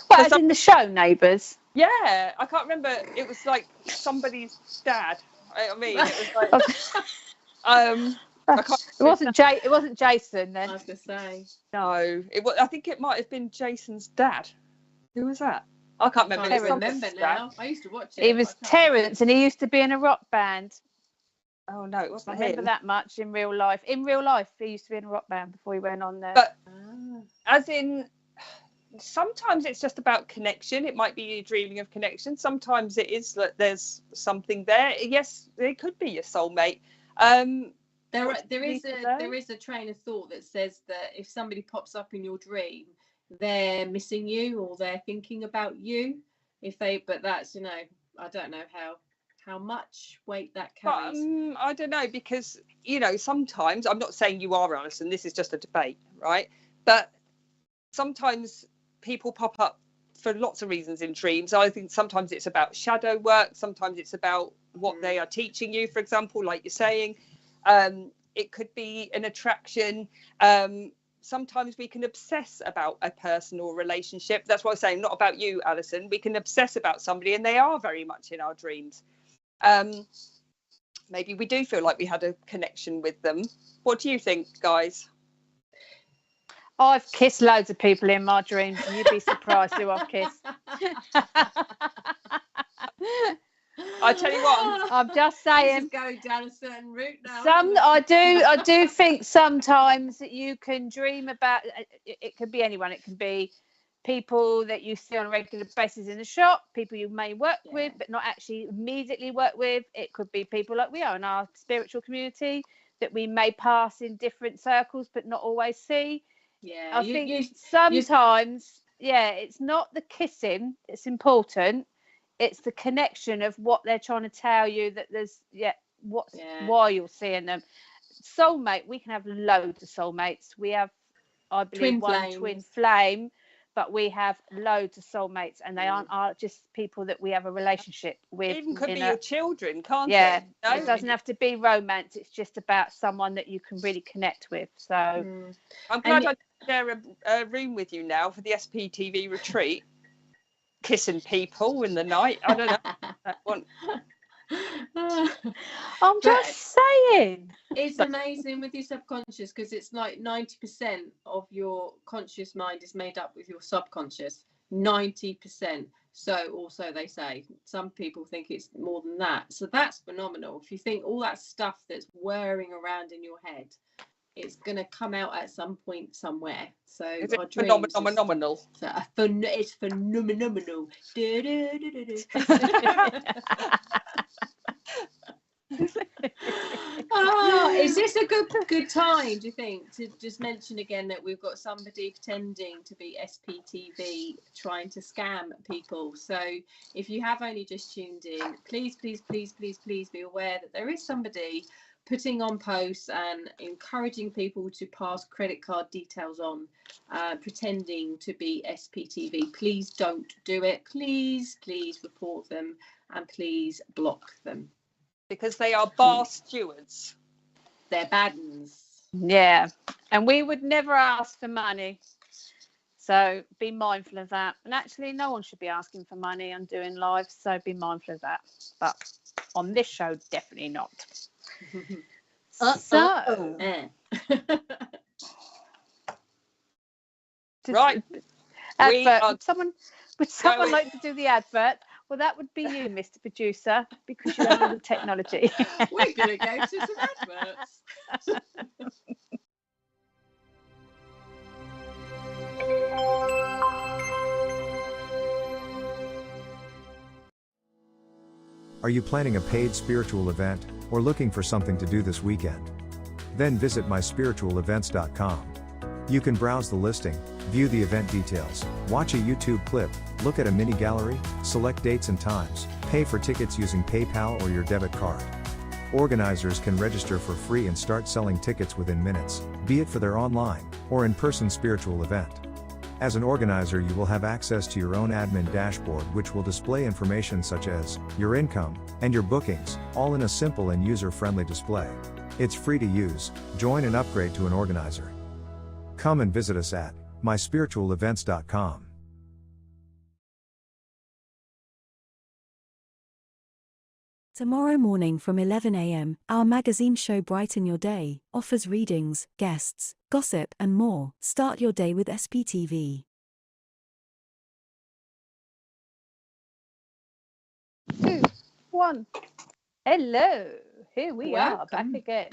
Well, as in the show Neighbours? Yeah, I can't remember. It was like somebody's dad. I mean, it was like, it wasn't Jason then. I was gonna say no. I think it might have been Jason's dad. Who was that? I can't remember. I remember now. I used to watch it. He was Terence, and he used to be in a rock band. Oh no, it wasn't him. I remember that much in real life. In real life, he used to be in a rock band before he went on there. But as in, sometimes it's just about connection. It might be you dreaming of connection. Sometimes it is that there's something there. Yes, it could be your soulmate. There is a train of thought that says that if somebody pops up in your dream, they're missing you or they're thinking about you. But that's, you know, I don't know how much weight that carries. But, I don't know, because, you know, sometimes, I'm not saying you are, Alison, this is just a debate, right? But sometimes people pop up for lots of reasons in dreams. I think sometimes it's about shadow work, sometimes it's about what they are teaching you, for example, like you're saying. It could be an attraction. Sometimes we can obsess about a person or relationship. That's what I'm saying, not about you, Alison. We can obsess about somebody and they are very much in our dreams. Maybe we do feel like we had a connection with them. What do you think, guys? I've kissed loads of people in my dreams, and you'd be surprised who I've kissed. I tell you what, I'm just saying. Going down a certain route now. I do think sometimes that you can dream about. It could be anyone. It can be people that you see on a regular basis in the shop, people you may work with but not actually immediately work with. It could be people like we are in our spiritual community that we may pass in different circles but not always see. I think sometimes it's not the kissing, it's important, it's the connection of what they're trying to tell you, that there's why you're seeing them. Soulmate, we can have loads of soulmates. We have, I believe, twin flame, but we have loads of soulmates, and they aren't just people that we have a relationship with. Even could be your children, can't it? No? It doesn't have to be romance. It's just about someone that you can really connect with. So I'm glad I share a room with you now for the SPTV retreat. Kissing people in the night. I don't know. I'm just saying. It's amazing with your subconscious, because it's like 90% of your conscious mind is made up with your subconscious. 90%. So also they say some people think it's more than that. So that's phenomenal. If you think all that stuff that's whirring around in your head, it's going to come out at some point somewhere. So it's phenomenal. It's phenomenal. Is this a good time, do you think, to just mention again that we've got somebody pretending to be SPTV trying to scam people? So if you have only just tuned in, please be aware that there is somebody putting on posts and encouraging people to pass credit card details on, pretending to be SPTV. Please don't do it. Please report them, and please block them. Because they are bar stewards. They're bad uns. Yeah, and we would never ask for money. So be mindful of that. And actually, no one should be asking for money on doing live. So be mindful of that. But on this show, definitely not. Right. Advert. Would someone like to do the advert? Well, that would be you, Mr. Producer, because you have all the technology. We're going to go to some adverts. Are you planning a paid spiritual event, or looking for something to do this weekend? Then visit myspiritualevents.com. You can browse the listing, view the event details, watch a YouTube clip, look at a mini gallery, select dates and times, pay for tickets using PayPal or your debit card. Organizers can register for free and start selling tickets within minutes, be it for their online or in-person spiritual event. As an organizer, you will have access to your own admin dashboard, which will display information such as your income and your bookings, all in a simple and user-friendly display. It's free to use. Join and upgrade to an organizer. Come and visit us at myspiritualevents.com. Tomorrow morning from 11 a.m., our magazine show Brighten Your Day offers readings, guests, gossip and more. Start your day with SPTV. 2, 1. Hello. Here we are, back again.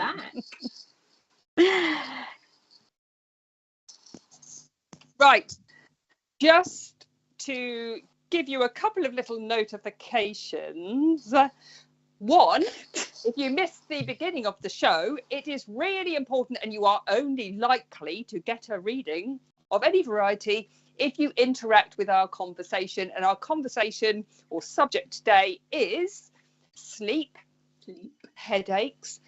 Right. Just to give you a couple of little notifications. One, if you missed the beginning of the show, it is really important, and you are only likely to get a reading of any variety if you interact with our conversation. And our conversation or subject today is sleep, headaches,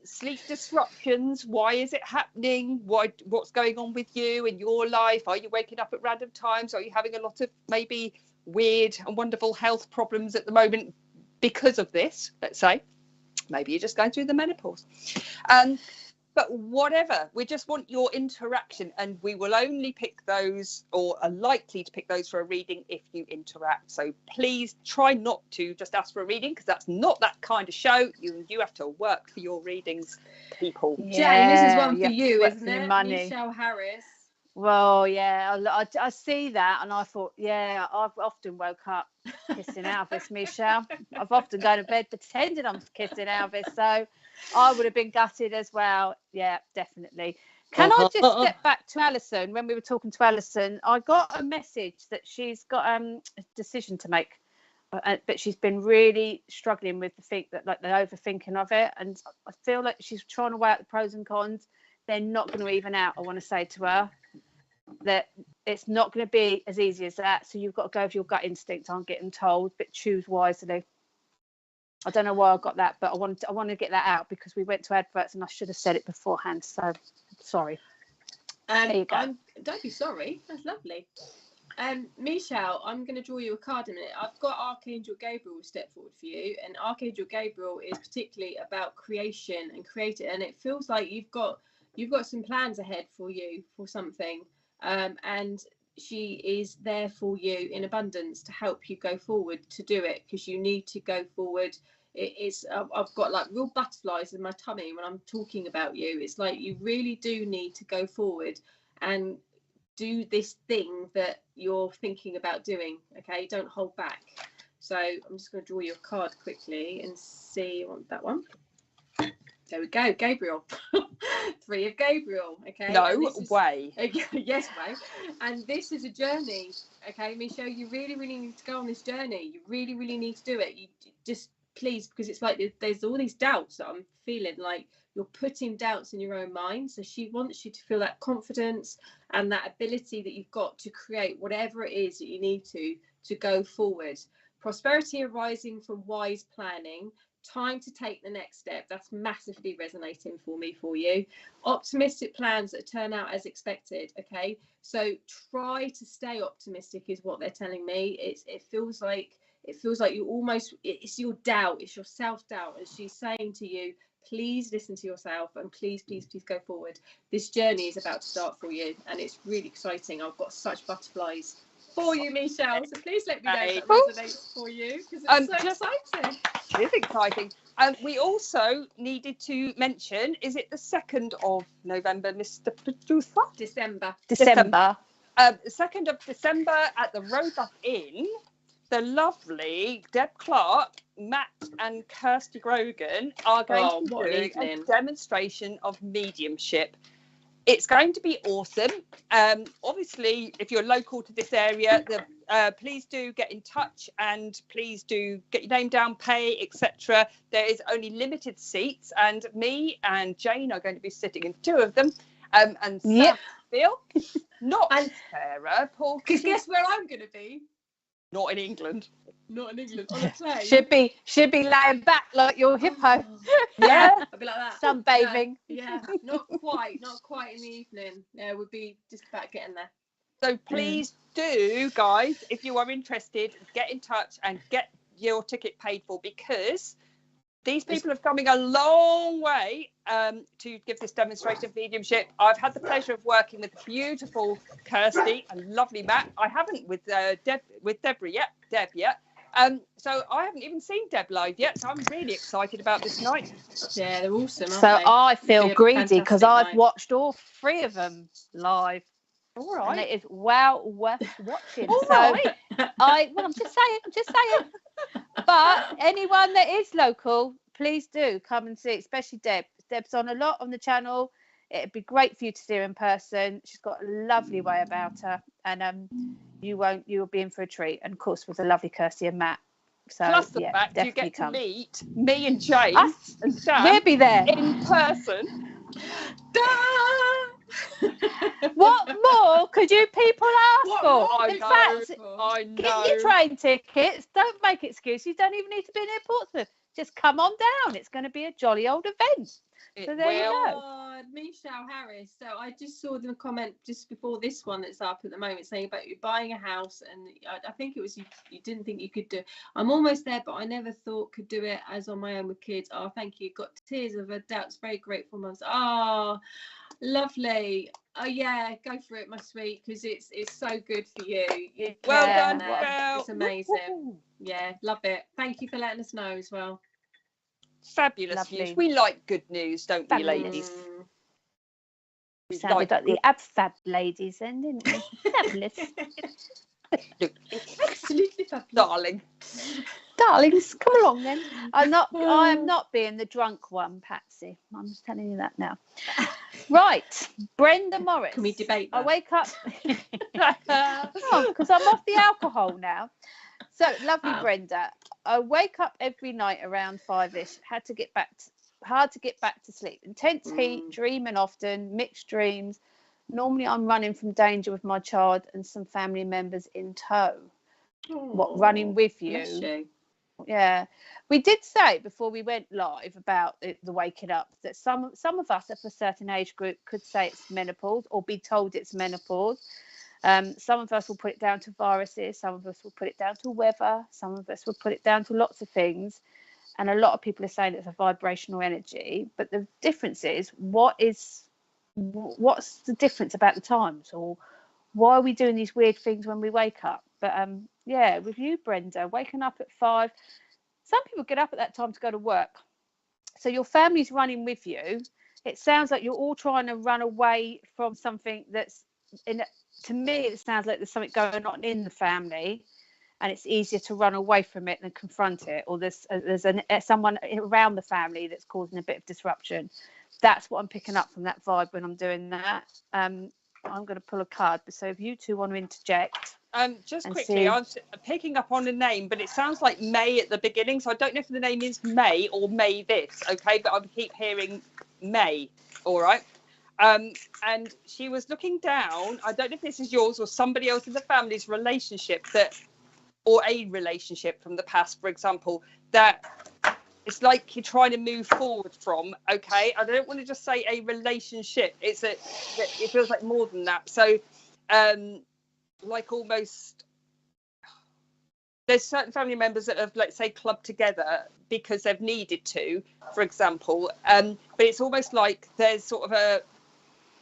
sleep disruptions. Why is it happening? What's going on with you in your life? Are you waking up at random times? Are you having a lot of maybe weird and wonderful health problems at the moment because of this? Let's say maybe you're just going through the menopause. But whatever, we just want your interaction, and we will only pick those, or are likely to pick those for a reading if you interact. So please try not to just ask for a reading, because that's not that kind of show. You have to work for your readings, people. Jane, this is one for you, isn't it? Money. Michelle Harris. Well, yeah, I see that, and I thought, yeah, I've often woke up kissing Elvis, Michelle. I've often gone to bed pretending I'm kissing Elvis, so I would have been gutted as well. Yeah, definitely. Can I just step back to Alison? When we were talking to Alison, I got a message that she's got a decision to make, but she's been really struggling with the overthinking of it, and I feel like she's trying to weigh out the pros and cons. They're not going to even out. I want to say to her that it's not going to be as easy as that. So you've got to go with your gut instinct. I'm getting told, but choose wisely. I don't know why I got that, but I want to get that out because we went to adverts and I should have said it beforehand. So sorry. There you go. Don't be sorry. That's lovely. Michelle, I'm going to draw you a card in a minute. I've got Archangel Gabriel step forward for you, and Archangel Gabriel is particularly about creation and creating, and it feels like you've got some plans ahead for you for something, and she is there for you in abundance to help you go forward to do it, because you need to go forward. I've got like real butterflies in my tummy when I'm talking about you. It's like you really do need to go forward and do this thing that you're thinking about doing. Okay, don't hold back. So I'm just going to draw you a card quickly and see. You want that one? There we go, Gabriel. 3 of Gabriel. Okay. No way. Yes, way. And this is a journey. Okay, Michelle, you really, really need to go on this journey. You really, really need to do it. You just please, because it's like there's all these doubts that I'm feeling, like you're putting doubts in your own mind. So she wants you to feel that confidence and that ability that you've got to create whatever it is that you need to go forward. Prosperity arising from wise planning. Time to take the next step. That's massively resonating for you. Optimistic plans that turn out as expected. Okay, so try to stay optimistic is what they're telling me. It feels like you almost, it's your doubt, it's your self-doubt, and she's saying to you, please listen to yourself and please go forward. This journey is about to start for you, and it's really exciting. I've got such butterflies for you, Michelle, so please let me know if that resonates for you, because it's so exciting. It is exciting. We also needed to mention, is it the 2nd of November, Mr. Producer? December. 2nd of December at the Roebuck Inn, the lovely Deb Clark, Matt and Kirsty Grogan are going to be doing a demonstration of mediumship. It's going to be awesome. Obviously, if you're local to this area, please do get in touch and please do get your name down, pay, etc. There is only limited seats, and me and Jane are going to be sitting in 2 of them. And Sam, Phil, not Sarah, Paul. Because guess where I'm going to be? Not in England. Not in England, on a plane. Should be laying back like your hippo. Yeah, I'll be like that. Sunbathing. Yeah, not quite in the evening. Yeah, we'll be just about getting there. So please do, guys, if you are interested, get in touch and get your ticket paid for, because these people are coming a long way to give this demonstration of mediumship. I've had the pleasure of working with beautiful Kirsty and lovely Matt. I haven't with Deb yet. So I haven't even seen Deb live yet. So I'm really excited about this night. Yeah, they're awesome. So I feel greedy because I've watched all 3 of them live. All right. And it is well worth watching. All so right. I'm just saying. But anyone that is local, please do come and see, especially Deb. Deb's on a lot on the channel. It'd be great for you to see her in person. She's got a lovely way about her, and you'll be in for a treat. And of course, with the lovely Kirsty and Matt. So plus the fact you get to meet me and Jane and Sam. We'll be there in person. What more could you people ask for? In fact, I know. Get your train tickets. Don't make excuses. You don't even need to be near Portsmouth. Just come on down. It's going to be a jolly old event. So there you go. Michelle Harris. So I just saw the comment just before this one that's up at the moment saying about you buying a house, and I think it was you didn't think you could do. I'm almost there, but I never thought could do it as on my own with kids. Oh, thank you. Got tears of a doubts. Very grateful, mums. Oh, lovely. Oh yeah, go for it, my sweet, because it's so good for you. Well done, girl. It's amazing. Woo-hoo. Yeah, love it. Thank you for letting us know as well. Fabulous news. We like good news, don't we, ladies? Sounded like the Ab-Fab ladies then, didn't we? Fabulous. Absolutely fabulous. Darlings, come along then. I am not being the drunk one, Patsy. I'm just telling you that now. Right, Brenda Morris. Can we debate that? I wake up because I'm off the alcohol now. So lovely, Brenda. I wake up every night around 5ish. Hard to get back to sleep. Intense heat, dreaming often, mixed dreams. Normally I'm running from danger with my child and some family members in tow. What, running with you? Yeah, we did say before we went live about the waking up that some of us of a certain age group could say it's menopause or be told it's menopause. Some of us will put it down to viruses, some of us will put it down to weather, some of us will put it down to lots of things, and a lot of people are saying it's a vibrational energy. But the difference is what's the difference about the times, or why are we doing these weird things when we wake up? But yeah, with you, Brenda, waking up at 5, some people get up at that time to go to work, so your family's running with you. It sounds like you're all trying to run away from something that's to me, it sounds like there's something going on in the family, and it's easier to run away from it than confront it. Or there's someone around the family that's causing a bit of disruption. That's what I'm picking up from that vibe when I'm doing that. I'm going to pull a card. So if you two want to interject. Just quickly, I'm picking up on a name, but it sounds like May at the beginning. So I don't know if the name is May or May this, okay? But I keep hearing May, all right? And she was looking down. I don't know if this is yours or somebody else in the family's relationship or a relationship from the past, for example, that it's like you're trying to move forward from, okay? I don't want to just say a relationship. It feels like more than that. So, like almost, there's certain family members that have, let's say, clubbed together because they've needed to, for example. But it's almost like there's sort of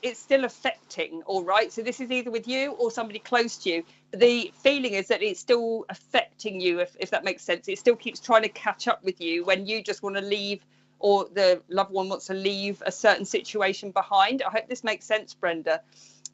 it's still affecting, all right? So this is either with you or somebody close to you. But the feeling is that it's still affecting you, if that makes sense. It still keeps trying to catch up with you when you just want to leave, or the loved one wants to leave a certain situation behind. I hope this makes sense, Brenda.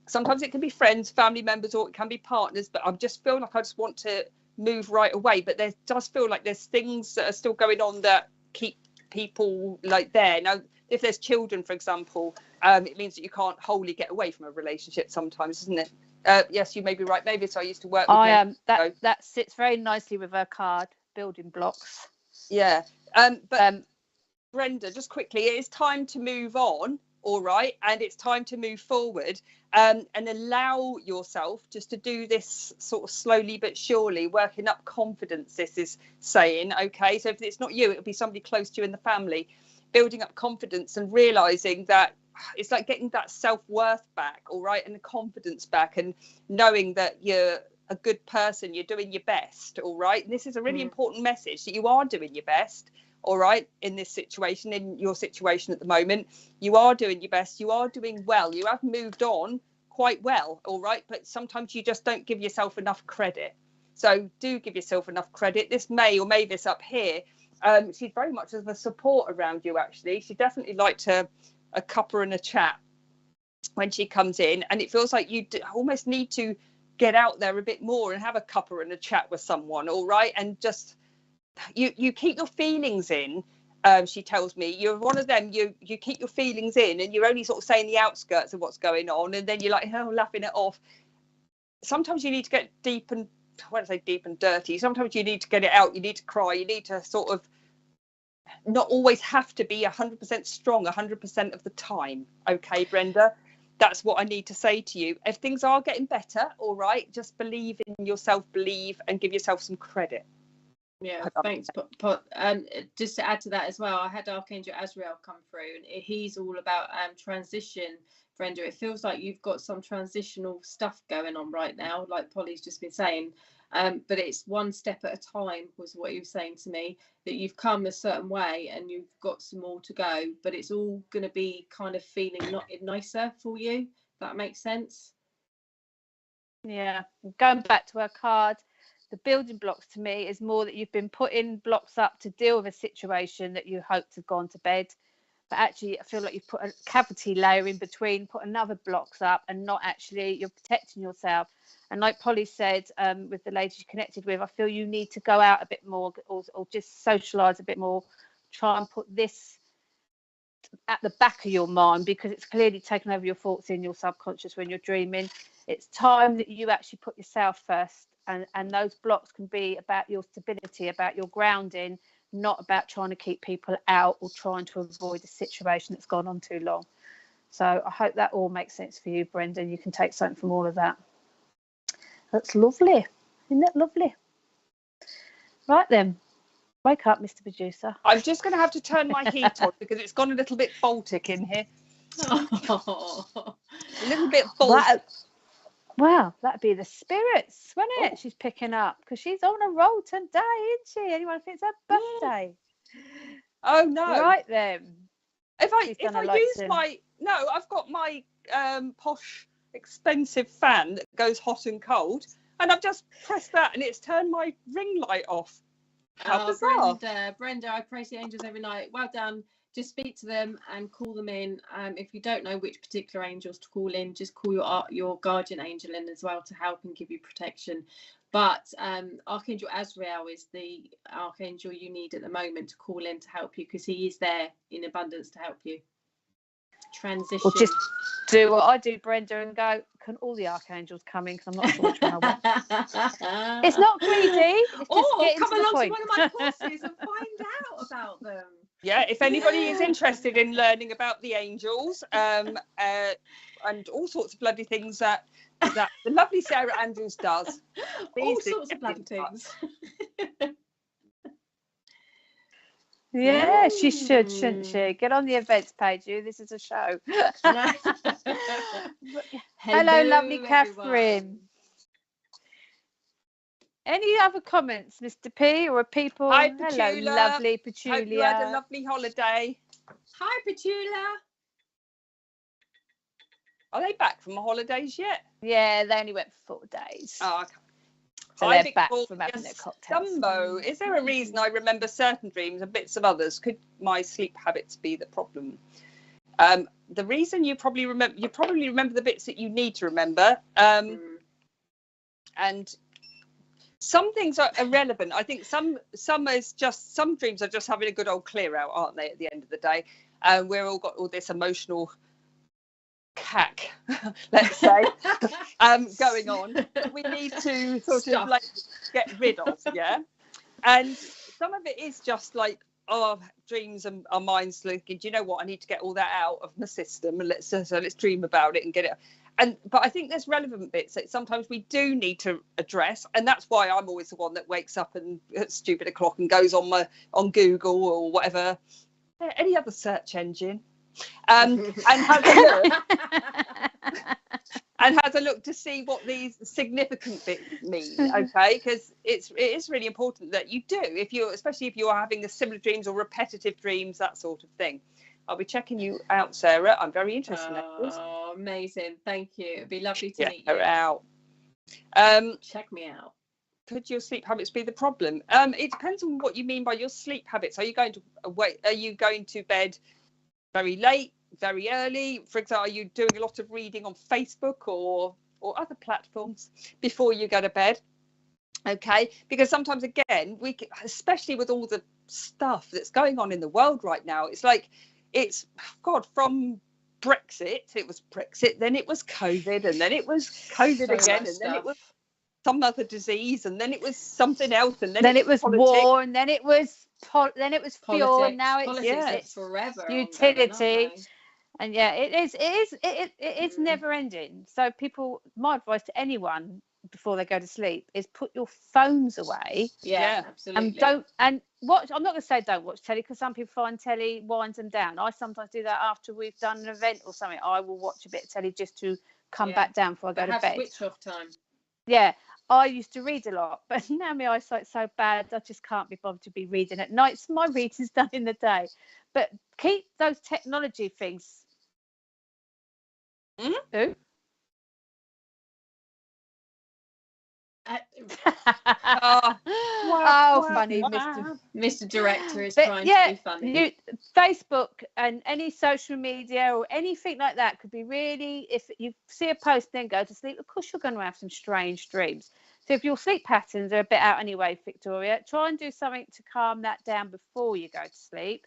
Sometimes it can be friends, family members, or it can be partners, but I just feel like I just want to move right away. But there does feel like there's things that are still going on that keep people like there. Now, if there's children, for example, it means that you can't wholly get away from a relationship sometimes, isn't it? Yes, you may be right. Maybe so. I used to work with that sits very nicely with her card, building blocks. Yeah. Brenda, just quickly, it is time to move on, all right? And it's time to move forward, and allow yourself just to do this sort of slowly but surely, working up confidence, this is saying, okay? So if it's not you, it'll be somebody close to you in the family. Building up confidence and realizing that it's like getting that self-worth back, all right, and the confidence back, and knowing that you're a good person, you're doing your best, all right? And this is a really important message, that you are doing your best, all right, in this situation, in your situation at the moment. You are doing your best, you are doing well, you have moved on quite well, all right? But sometimes you just don't give yourself enough credit. So do give yourself enough credit. This Mavis up here, she's very much of a support around you, actually. She definitely liked a cuppa and a chat when she comes in, and it feels like you almost need to get out there a bit more and have a cuppa and a chat with someone, all right? And just you keep your feelings in. She tells me you're one of them, you keep your feelings in, and you're only sort of saying the outskirts of what's going on, and then you're like, oh, laughing it off. Sometimes you need to get deep and, I won't say deep and dirty, sometimes you need to get it out, you need to cry, you need to sort of not always have to be 100% strong 100% of the time, okay, Brenda? That's what I need to say to you. If things are getting better, all right, just believe in yourself, believe, and give yourself some credit. Yeah, thanks. Just to add to that as well, I had Archangel Azrael come through, and he's all about transition, Brenda. It feels like you've got some transitional stuff going on right now, like Polly's just been saying. But it's one step at a time, was what you were saying to me, that you've come a certain way and you've got some more to go, but it's all going to be kind of feeling nicer for you. If that makes sense. Yeah, going back to her card, the building blocks to me is more that you've been putting blocks up to deal with a situation that you hoped had gone to bed, but actually I feel like you've put a cavity layer in between, put another blocks up, and not actually, you're protecting yourself. And like Polly said, with the lady you connected with, I feel you need to go out a bit more, or just socialise a bit more. Try and put this at the back of your mind, because it's clearly taken over your thoughts in your subconscious when you're dreaming. It's time that you actually put yourself first, and those blocks can be about your stability, about your grounding, not about trying to keep people out or trying to avoid a situation that's gone on too long. So I hope that all makes sense for you, Brenda. You can take something from all of that. That's lovely. Isn't that lovely? Right then, wake up, Mr. Producer. I'm just going to have to turn my heat on because it's gone a little bit Baltic in here. Oh. A little bit Baltic. Wow, that'd be the spirits, wouldn't it? She's picking up, because she's on a roll today, isn't she? Anyone thinks it's her birthday? Oh no! Right then. If I use I've got my posh expensive fan that goes hot and cold, and I've just pressed that and it's turned my ring light off. How bizarre. Brenda, I praise the angels every night. Well done. just speak to them and call them in. If you don't know which particular angels to call in, just call your guardian angel in as well to help and give you protection. But Archangel Azrael is the archangel you need at the moment to call in to help you, because he is there in abundance to help you transition. Or just do what I do, Brenda, and go, can all the archangels come in? Because I'm not sure which one I want. It's not greedy. It's just come along to to one of my courses and find out about them. Yeah, if anybody is interested in learning about the angels and all sorts of bloody things that the lovely Sarah Andrews does. All sorts of bloody things. Yeah, she should, shouldn't she? Get on the events page, you. This is a show. Hello, lovely Catherine. Any other comments, Mr. P, or people? Hi, Petula. Hello, lovely Petulia. Hope you had a lovely holiday. Hi, Petula. Are they back from the holidays yet? Yeah, they only went for 4 days. Oh, okay. So Hi, they're back Victoria from having their cocktails. Dumbo, is there a reason I remember certain dreams and bits of others? Could my sleep habits be the problem? The reason you probably remember the bits that you need to remember. And some things are irrelevant. I think some dreams are just having a good old clear out, aren't they, at the end of the day? We're all got all this emotional cack, let's say, going on that we need to sort of like get rid of. Yeah. And some of it is just like our dreams and our minds thinking, do you know what, I need to get all that out of my system, and let's dream about it and get it. But I think there's relevant bits that sometimes we do need to address, and that's why I'm always the one that wakes up and at stupid o'clock and goes on Google or whatever, any other search engine, and has a look to see what these significant bits mean. Okay, because it is really important that you do, especially if you are having the similar dreams or repetitive dreams, that sort of thing. I'll be checking you out, Sarah. I'm very interested in that. Oh, amazing. Thank you. It'd be lovely to meet you. Out. Check me out. Could your sleep habits be the problem? It depends on what you mean by your sleep habits. Are you going to bed very late, very early? For example, are you doing a lot of reading on Facebook or other platforms before you go to bed? Okay, because sometimes, again, especially with all the stuff that's going on in the world right now, it's from Brexit, it was Brexit, then it was COVID, and then it was COVID again, and then it was some other disease, and then it was something else, and then it was war, and then it was fuel, and now it's forever utility. And yeah, it is never ending. So people, my advice to anyone before they go to sleep is put your phones away. Yeah, absolutely. And watch. I'm not going to say don't watch telly, because some people find telly winds them down. I sometimes do that after we've done an event or something. I will watch a bit of telly just to come back down before I go to bed. Switch off time. Yeah, I used to read a lot, but now my eyesight's so bad, I just can't be bothered to be reading at night. So my reading's done in the day. But keep those technology things. Who? Funny, Mr. Director is trying to be funny. Facebook and any social media or anything like that could be really, if you see a post then go to sleep, of course you're going to have some strange dreams. So if your sleep patterns are a bit out anyway, Victoria, try and do something to calm that down before you go to sleep,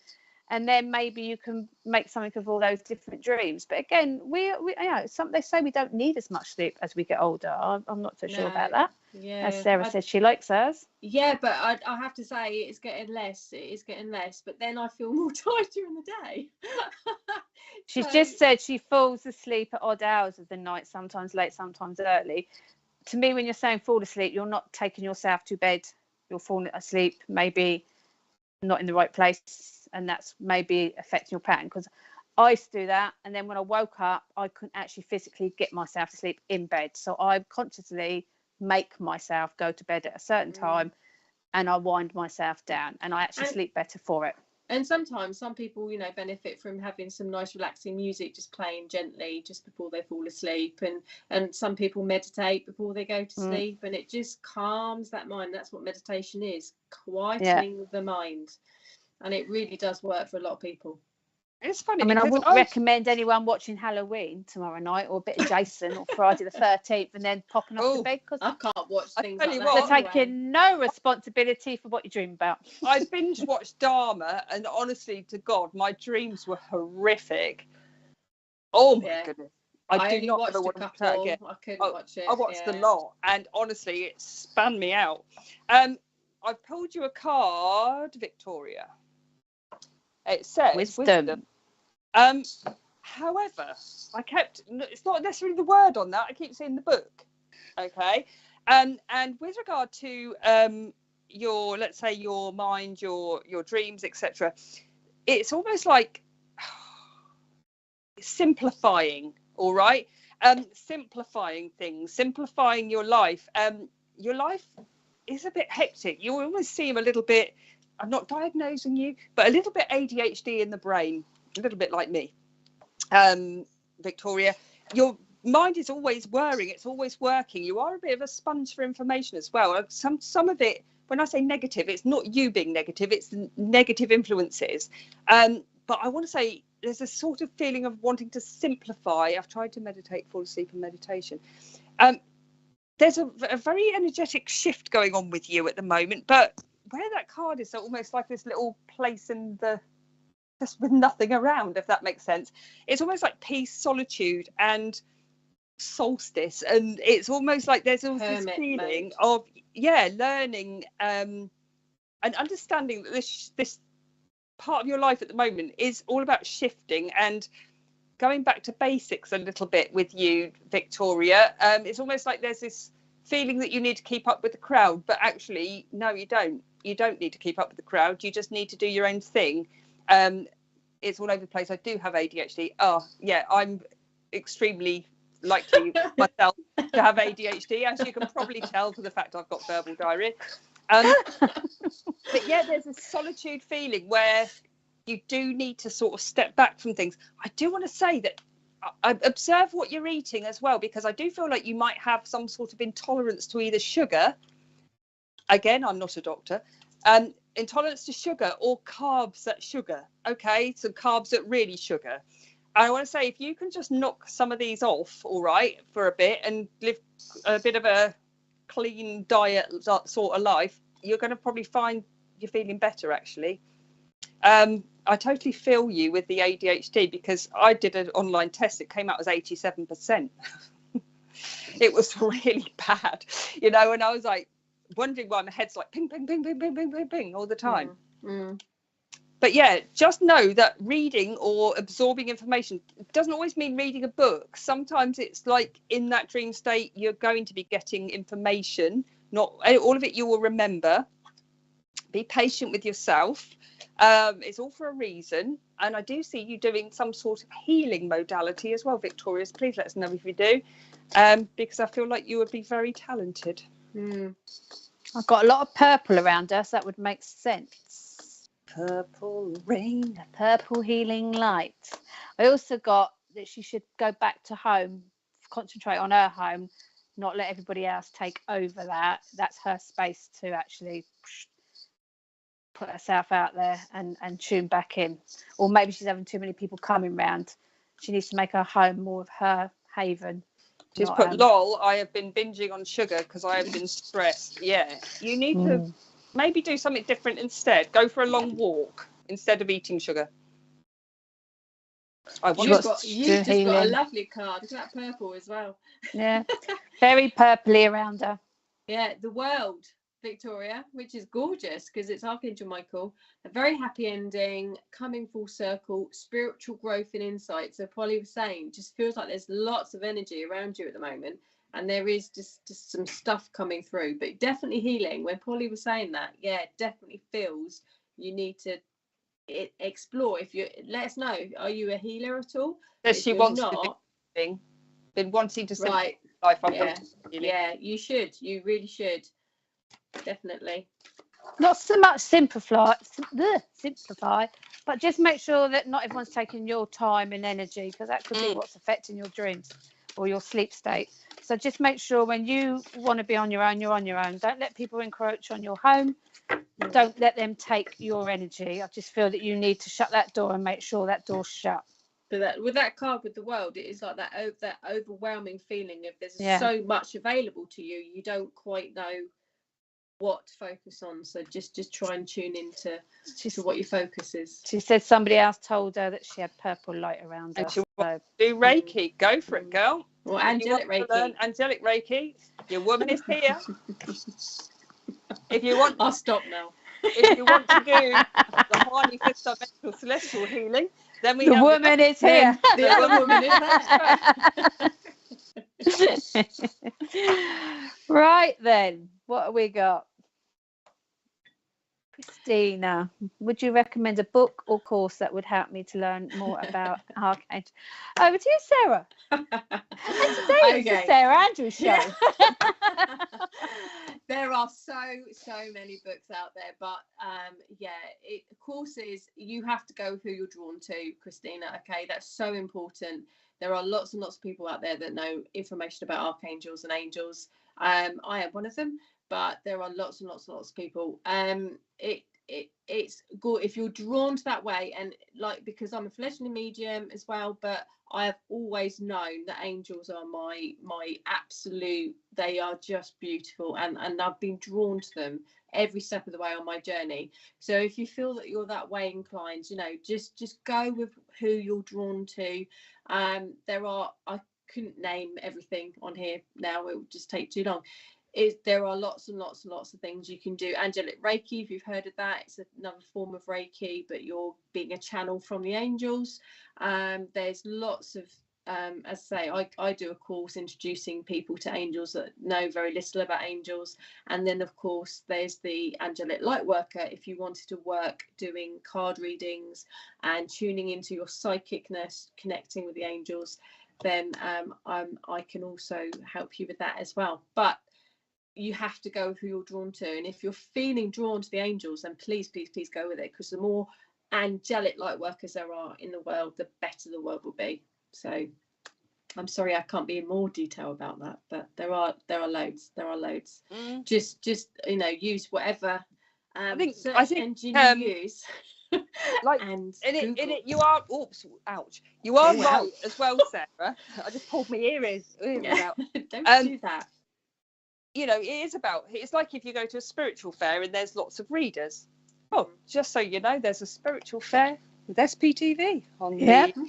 and then maybe you can make something of all those different dreams. But again, they say we don't need as much sleep as we get older. I'm not so sure about that. Yeah, as Sarah said, she likes hers. Yeah, but I have to say it's getting less. It is getting less. But then I feel more tired during the day. She's just said she falls asleep at odd hours of the night, sometimes late, sometimes early. To me, when you're saying fall asleep, you're not taking yourself to bed. You're falling asleep, maybe not in the right place, and that's maybe affecting your pattern. Because I used to do that, and then when I woke up, I couldn't actually physically get myself to sleep in bed. So I consciously make myself go to bed at a certain time, and I wind myself down, and I actually sleep better for it. And sometimes some people, benefit from having some nice relaxing music just playing gently just before they fall asleep, and some people meditate before they go to sleep, and it just calms that mind. That's what meditation is, quietening the mind, and it really does work for a lot of people. It's funny. I mean, I because wouldn't recommend anyone watching Halloween tomorrow night or a bit of Jason or Friday the 13th and then popping off to bed, because I can't watch things like that. they're Anyway. taking no responsibility for what you dream about. I binge watched Dharma, and honestly to God, my dreams were horrific. Oh my goodness. I do not ever want to watch that again. I couldn't watch it. I watched the lot, and honestly, it spun me out. I've pulled you a card, Victoria. It says wisdom. However, it's not necessarily the word on that. I keep saying the book. Okay. And with regard to your, let's say, your mind, your dreams, etc., it's almost like simplifying. All right. Simplifying things, simplifying your life. Your life is a bit hectic. You always seem a little bit, I'm not diagnosing you, but a little bit ADHD in the brain, a little bit like me. Victoria, your mind is always whirring, it's always working. You are a bit of a sponge for information as well. Some of it, when I say negative, it's not you being negative, it's negative influences. But I want to say there's a sort of feeling of wanting to simplify. I've tried to meditate, fall asleep in meditation. There's a very energetic shift going on with you at the moment, but where that card is, so almost like this little place in the, just with nothing around, if that makes sense. It's almost like peace, solitude, and solstice, and it's almost like there's also this feeling of learning and understanding that this part of your life at the moment is all about shifting and going back to basics a little bit with you, Victoria. It's almost like there's this feeling that you need to keep up with the crowd, but actually no, you don't need to keep up with the crowd. You just need to do your own thing. It's all over the place. I do have ADHD. I'm extremely likely myself to have ADHD, as you can probably tell from the fact I've got verbal diarrhea. But yeah, there's a solitude feeling where you do need to sort of step back from things. I do want to say that I observe what you're eating as well, because I do feel like you might have some sort of intolerance to either sugar. Again, I'm not a doctor. Intolerance to sugar or carbs that sugar. Okay, so carbs that really sugar. And I want to say, if you can just knock some of these off, all right, for a bit, and live a bit of a clean diet sort of life, you're going to probably find you're feeling better, actually. I totally feel you with the ADHD, because I did an online test. It came out as 87%. It was really bad, and I was like wondering why my head's like ping, ping, ping, ping, ping, ping, ping, ping all the time. But yeah, just know that reading or absorbing information doesn't always mean reading a book. Sometimes it's like in that dream state, you're going to be getting information. Not all of it you will remember. Be patient with yourself. It's all for a reason. And I do see you doing some sort of healing modality as well, Victoria. Please let us know if you do, because I feel like you would be very talented. I've got a lot of purple around us. That would make sense. Purple rain, purple healing light. I also got that she should go back to home, concentrate on her home, not let everybody else take over that. That's her space to actually put herself out there and tune back in. Or maybe she's having too many people coming round. She needs to make her home more of her haven. She's put, lol, I have been binging on sugar because I have been stressed. Yeah, you need to maybe do something different instead. Go for a long walk instead of eating sugar. You've just got a lovely card. Look at that purple as well. Yeah, very purpley around her. Yeah, the world, Victoria, which is gorgeous because it's Archangel Michael. A very happy ending, coming full circle, spiritual growth and insight. So Polly was saying, just feels like there's lots of energy around you at the moment. And there is just some stuff coming through, but definitely healing. When Polly was saying that, yeah, it definitely feels you need to explore. If you let us know, are you a healer at all? That she wants to be been wanting to simplify life. Yeah, you should. You really should. Definitely. Not so much simplify, but just make sure that not everyone's taking your time and energy, because that could be what's affecting your dreams or your sleep state. So just make sure when you want to be on your own, you're on your own. Don't let people encroach on your home, your don't let them take your energy. I just feel that you need to shut that door and make sure that door's shut. But with that card with the world, it is like that overwhelming feeling of there's so much available to you, you don't quite know what to focus on. So just try and tune into to what your focus is. She said somebody else told her that she had purple light around her. And she wants to do Reiki. Go for it, girl. Well, angelic Reiki. Angelic Reiki. Your woman is here. If you want, I'll stop now. If you want to do the highly fifth dimensional celestial healing, then the woman is here. The other woman is there. Right then, what have we got? Christina, would you recommend a book or course that would help me to learn more about Archangel? Over to you, Sarah. And today it's the Sarah Andrews show. There are so many books out there, but courses, you have to go who you're drawn to, Christina. Okay, that's so important. There are lots and lots of people out there that know information about archangels and angels. I am one of them, but there are lots and lots and lots of people. It's good if you're drawn to that way, and like, because I'm a fledgling medium as well, but I have always known that angels are my absolute, they are just beautiful, and I've been drawn to them every step of the way on my journey. So if you feel that you're that way inclined, just go with who you're drawn to. I couldn't name everything on here now, it would just take too long. There are lots and lots and lots of things you can do. Angelic Reiki, if you've heard of that, it's another form of Reiki, but you're being a channel from the angels. There's lots of, as I say, I do a course introducing people to angels that know very little about angels. And then, of course, there's the Angelic Lightworker. If you wanted to work doing card readings and tuning into your psychicness, connecting with the angels, then I can also help you with that as well. But you have to go who you're drawn to, and if you're feeling drawn to the angels, then please go with it, because the more angelic light workers there are in the world, the better the world will be. So I'm sorry I can't be in more detail about that, but there are loads. Just use whatever search engine you use. Like, and in it you are you are right as well, Sarah. I just pulled my ears out. Don't do that. It's like if you go to a spiritual fair and there's lots of readers. Oh, just so you know, there's a spiritual fair with SPTV on the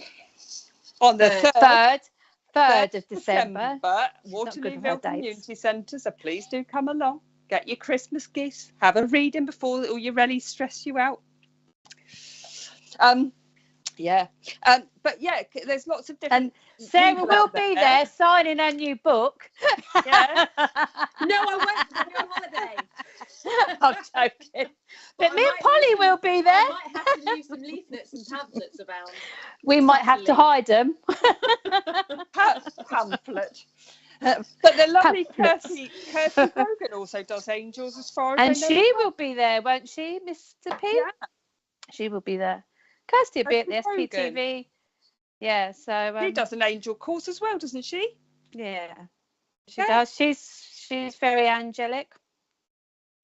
3rd of December. Waterlooville Community Centre, so please do come along. Get your Christmas gifts, have a reading before all your rallies stress you out. But there's lots of different. And Sarah will be there signing her new book. Yeah. No, I won't. I'll be on holiday. I'm joking. But me and Polly will be there. I might have to leave some leaflets and pamphlets around. We might have to hide them. Pamphlet. But the lovely Kirsty Hogan also does angels, as far as I know. And she will be there, won't she, Mr. P? Yeah. She will be there. Kirsty will be at the SPTV. Yeah, so she does an angel course as well, doesn't she? Yeah, she does. She's very angelic.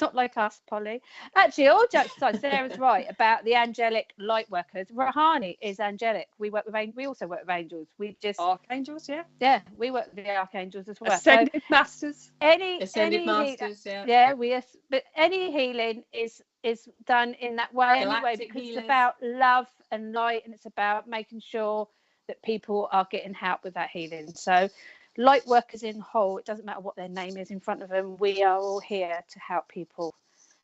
Not like us, Polly. Actually, all jokes aside, Sarah's right about the angelic light workers. Rahani is angelic. We also work with angels. We just archangels, yeah. We work with the archangels as well. Ascended masters. Ascended masters, but any healing is done in that way anyway, because it's about love and light, and it's about making sure that people are getting help with that healing. So light workers in whole, it doesn't matter what their name is in front of them, we are all here to help people.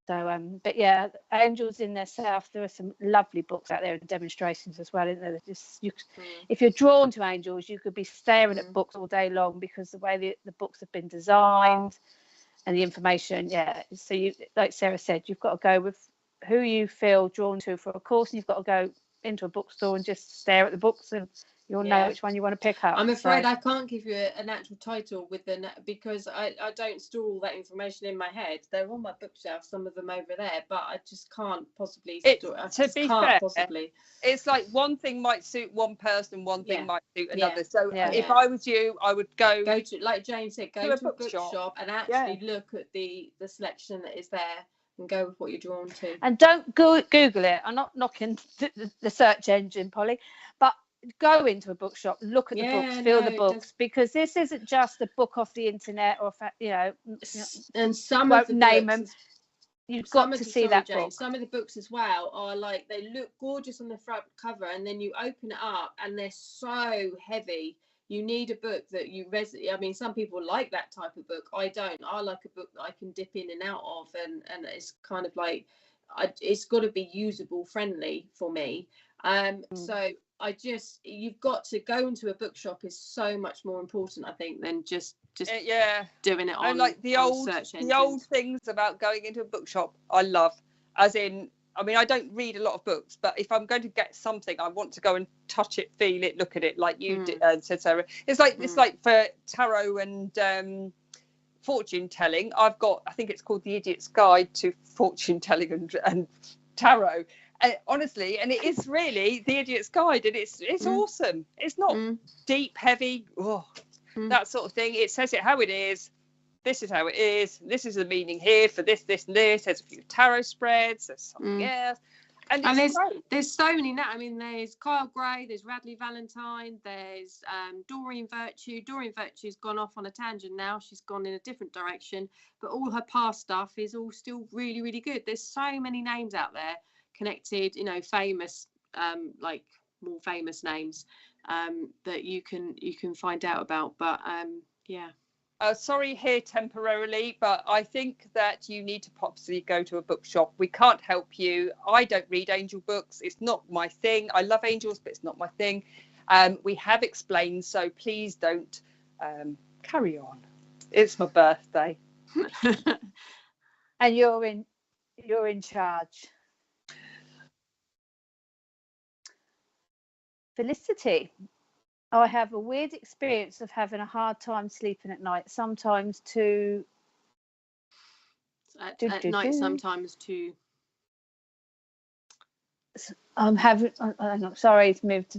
So but yeah, angels in their self, there are some lovely books out there and demonstrations as well, isn't there? If you're drawn to angels, you could be staring at books all day long, because the way the books have been designed and the information, so you, like Sarah said, you've got to go with who you feel drawn to for a course, and you've got to go into a bookstore and just stare at the books, and you'll know which one you want to pick up. I'm afraid I can't give you an actual title because I don't store all that information in my head. They're on my bookshelf, some of them over there, but I just can't possibly store it. To be fair, it's like one thing might suit one person, one thing might suit another. So if I was you, I would go to, like Jane said, go to a bookshop and actually look at the selection that is there and go with what you're drawn to. And don't Google it. I'm not knocking the search engine, Polly, but go into a bookshop, look at the books, feel the books, because this isn't just a book off the internet or, and some of the name books, them. You've got to see that book. Some of the books as well are like, they look gorgeous on the front cover, and then you open it up and they're so heavy. You need a book that you resonate. I mean, some people like that type of book. I don't. I like a book that I can dip in and out of, and it's kind of like, it's got to be usable friendly for me. So you've got to go into a bookshop is so much more important, I think, than just doing it on, like the old search engines. The old things about going into a bookshop I love, as in, I mean, I don't read a lot of books, but if I'm going to get something, I want to go and touch it, feel it, look at it, like you said, Sarah. It's like for tarot and fortune telling, I've got, I think it's called The Idiot's Guide to Fortune Telling and Tarot. Honestly, and it is really The Idiot's Guide, and it's awesome. It's not deep, heavy, that sort of thing. It says it how it is. This is how it is. This is the meaning here for this, this, and this. There's a few tarot spreads. There's something else. And there's so many now. I mean, there's Kyle Gray, there's Radley Valentine, there's Doreen Virtue. Doreen Virtue's gone off on a tangent now. She's gone in a different direction, but all her past stuff is all still really, really good. There's so many names out there connected, famous, like more famous names that you can find out about. But sorry here temporarily, but I think that you need to possibly go to a bookshop. We can't help you. I don't read angel books. It's not my thing. I love angels, but it's not my thing. We have explained, so please don't carry on. It's my birthday. And you're in charge. Felicity. I have a weird experience of having a hard time sleeping at night. Sometimes at night. Sometimes to. I'm having. I'm sorry, it's moved.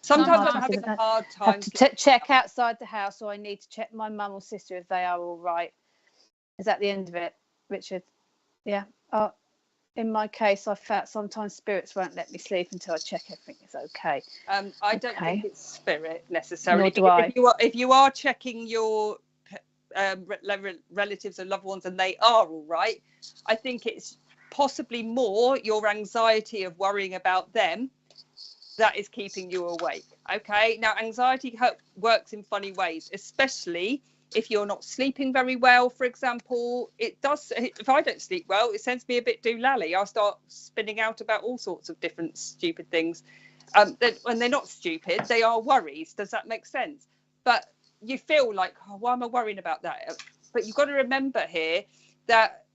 Sometimes I'm having a hard time. To check outside the house, or I need to check my mum or sister if they are all right. Is that the end of it, Richard? Yeah. In my case, I felt sometimes spirits won't let me sleep until I check everything is okay. I don't think it's spirit necessarily. Nor do I. If you are checking your relatives and loved ones and they are all right, I think it's possibly more your anxiety of worrying about them that is keeping you awake. Okay. Now, anxiety works in funny ways, especially if you're not sleeping very well, for example. It does. If I don't sleep well, it sends me a bit doolally. I'll start spinning out about all sorts of different stupid things. When they're not stupid, they are worries. Does that make sense? But you feel like, why am I worrying about that? But you've got to remember here that,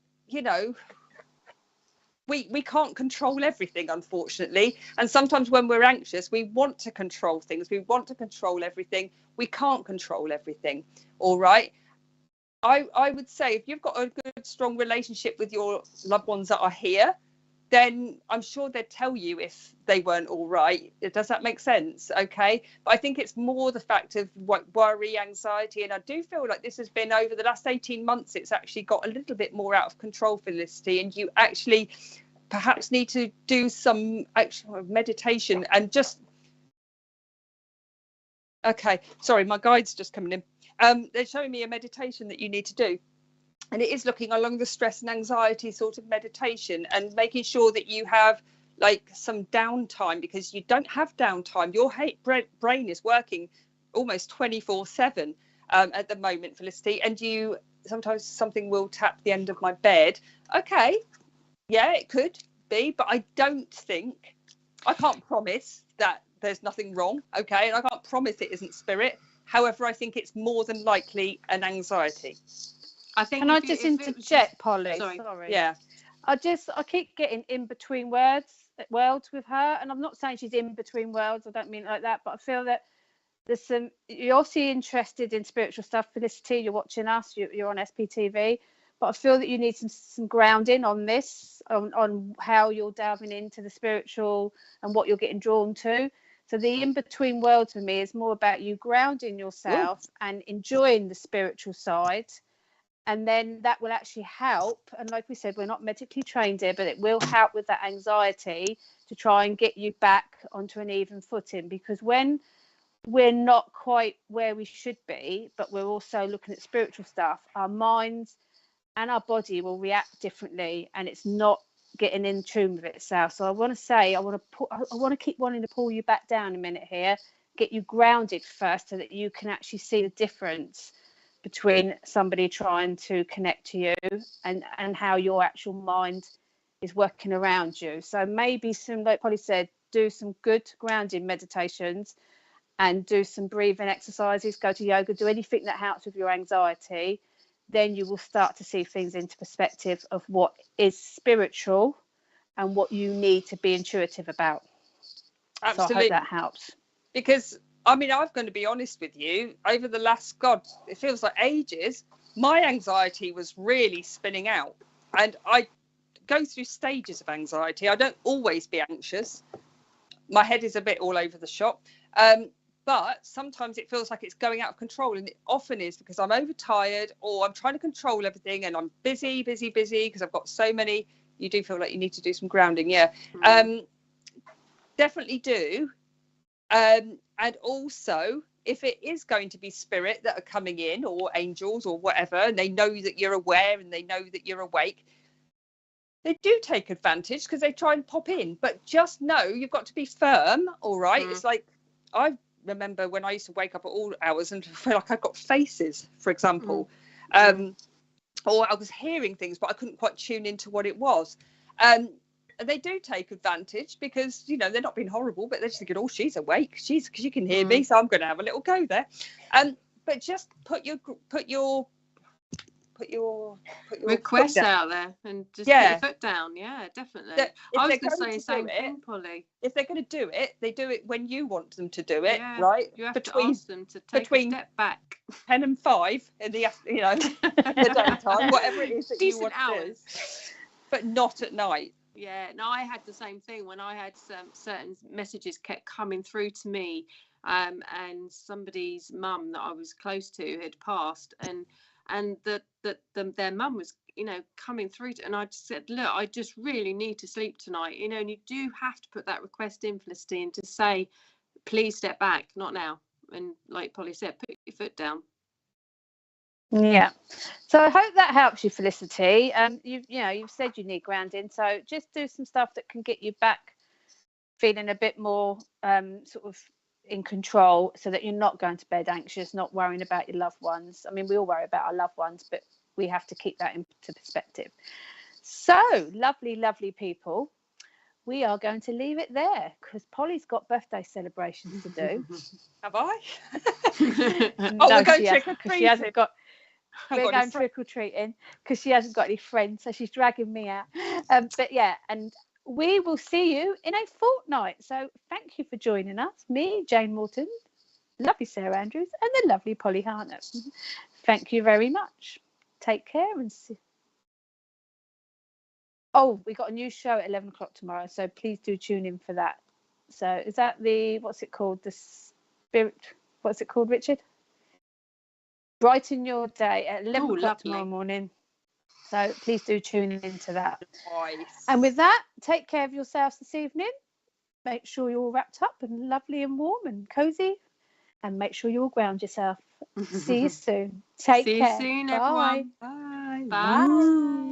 we can't control everything, unfortunately. And sometimes when we're anxious, we want to control things. We want to control everything. We can't control everything. All right. I would say if you've got a good, strong relationship with your loved ones that are here, then I'm sure they'd tell you if they weren't all right. Does that make sense? Okay. But I think it's more the fact of worry, anxiety. And I do feel like this has been over the last 18 months. It's actually got a little bit more out of control, Felicity. And you actually perhaps need to do some actual meditation and just. Okay. Sorry, my guide's just coming in. They're showing me a meditation that you need to do. And it is looking along the stress and anxiety sort of meditation and making sure that you have like some downtime, because you don't have downtime. Your brain is working almost 24/7 at the moment, Felicity. And sometimes something will tap the end of my bed. Okay. Yeah, it could be, but I can't promise that there's nothing wrong. Okay. And I can't promise it isn't spirit. However, I think it's more than likely an anxiety. I think. Can I just interject, Polly? Sorry. Yeah. I keep getting in between worlds with her, and I'm not saying she's in between worlds. I don't mean it like that, but I feel that there's some. You're obviously interested in spiritual stuff, Felicity. You're watching us. You're on SPTV, but I feel that you need some grounding on this, on how you're delving into the spiritual and what you're getting drawn to. So the in-between worlds for me is more about you grounding yourself and enjoying the spiritual side, And then that will actually help. And like we said, we're not medically trained here, but it will help with that anxiety to try and get you back onto an even footing. Because when we're not quite where we should be, but we're also looking at spiritual stuff, our minds and our body will react differently, and it's not getting in tune with itself. So I want to keep wanting to pull you back down a minute here, get you grounded first, so that you can actually see the difference between somebody trying to connect to you and how your actual mind is working around you. So maybe some, like Polly said, do some good grounding meditations and do some breathing exercises, go to yoga, do anything that helps with your anxiety. Then you will start to see things into perspective of what is spiritual and what you need to be intuitive about. Absolutely. So I hope that helps. Because I mean, I'm going to be honest with you, over the last, God, it feels like ages, my anxiety was really spinning out. And I go through stages of anxiety. I don't always be anxious. My head is a bit all over the shop. But sometimes it feels like it's going out of control. And it often is because I'm overtired, or I'm trying to control everything, and I'm busy, because I've got so many. You do feel like you need to do some grounding. Yeah. Definitely do. And also, if it is going to be spirit that are coming in, or angels or whatever, and they know that you're aware and they know that you're awake, they do take advantage because they try and pop in. But just know you've got to be firm. All right. It's like, I remember when I used to wake up at all hours and feel like I got faces, for example, or I was hearing things, but I couldn't quite tune into what it was. And they do take advantage because, you know, they're not being horrible, but they're just thinking, oh, she's awake, because she can hear me, so I'm going to have a little go there. But just put your requests out there and just put your foot down. Yeah, definitely. I was going to say the same thing, Polly. If they're going to do it, they do it when you want them to do it, right? You have to ask them to take a step back. 10 and 5 in the, you know, the daytime, whatever it is that you want to do, but not at night. Yeah, no, I had the same thing when I had certain messages kept coming through to me, and somebody's mum that I was close to had passed, and their mum was, you know, coming through and I just said, look, I just really need to sleep tonight, you know, and you do have to put that request in, Felicity, and to say, please step back, not now. And like Polly said, put your foot down. Yeah, so I hope that helps you, Felicity. You've said you need grounding, so just do some stuff that can get you back feeling a bit more sort of in control, so that you're not going to bed anxious, not worrying about your loved ones. I mean, we all worry about our loved ones, but we have to keep that into perspective. So lovely people, we are going to leave it there because Polly's got birthday celebrations to do. Have I? No, we're going trick-or-treating. She hasn't got. We're going trick-or-treating because she hasn't got any friends, so she's dragging me out. But yeah, and we will see you in a fortnight. So thank you for joining us, me, Jane Morton, lovely Sarah Andrews, and the lovely Polly Harnett. Thank you very much. Take care and see. Oh, we got a new show at 11 o'clock tomorrow, so please do tune in for that. So is that what's it called? What's it called, Richard? Brighten Your Day at 11 o'clock tomorrow morning. So please do tune into that. Nice. And with that, take care of yourselves this evening. Make sure you're all wrapped up and lovely and warm and cozy. And make sure you all ground yourself. See you soon. Take care. See you soon, Bye. everyone. Bye. Bye.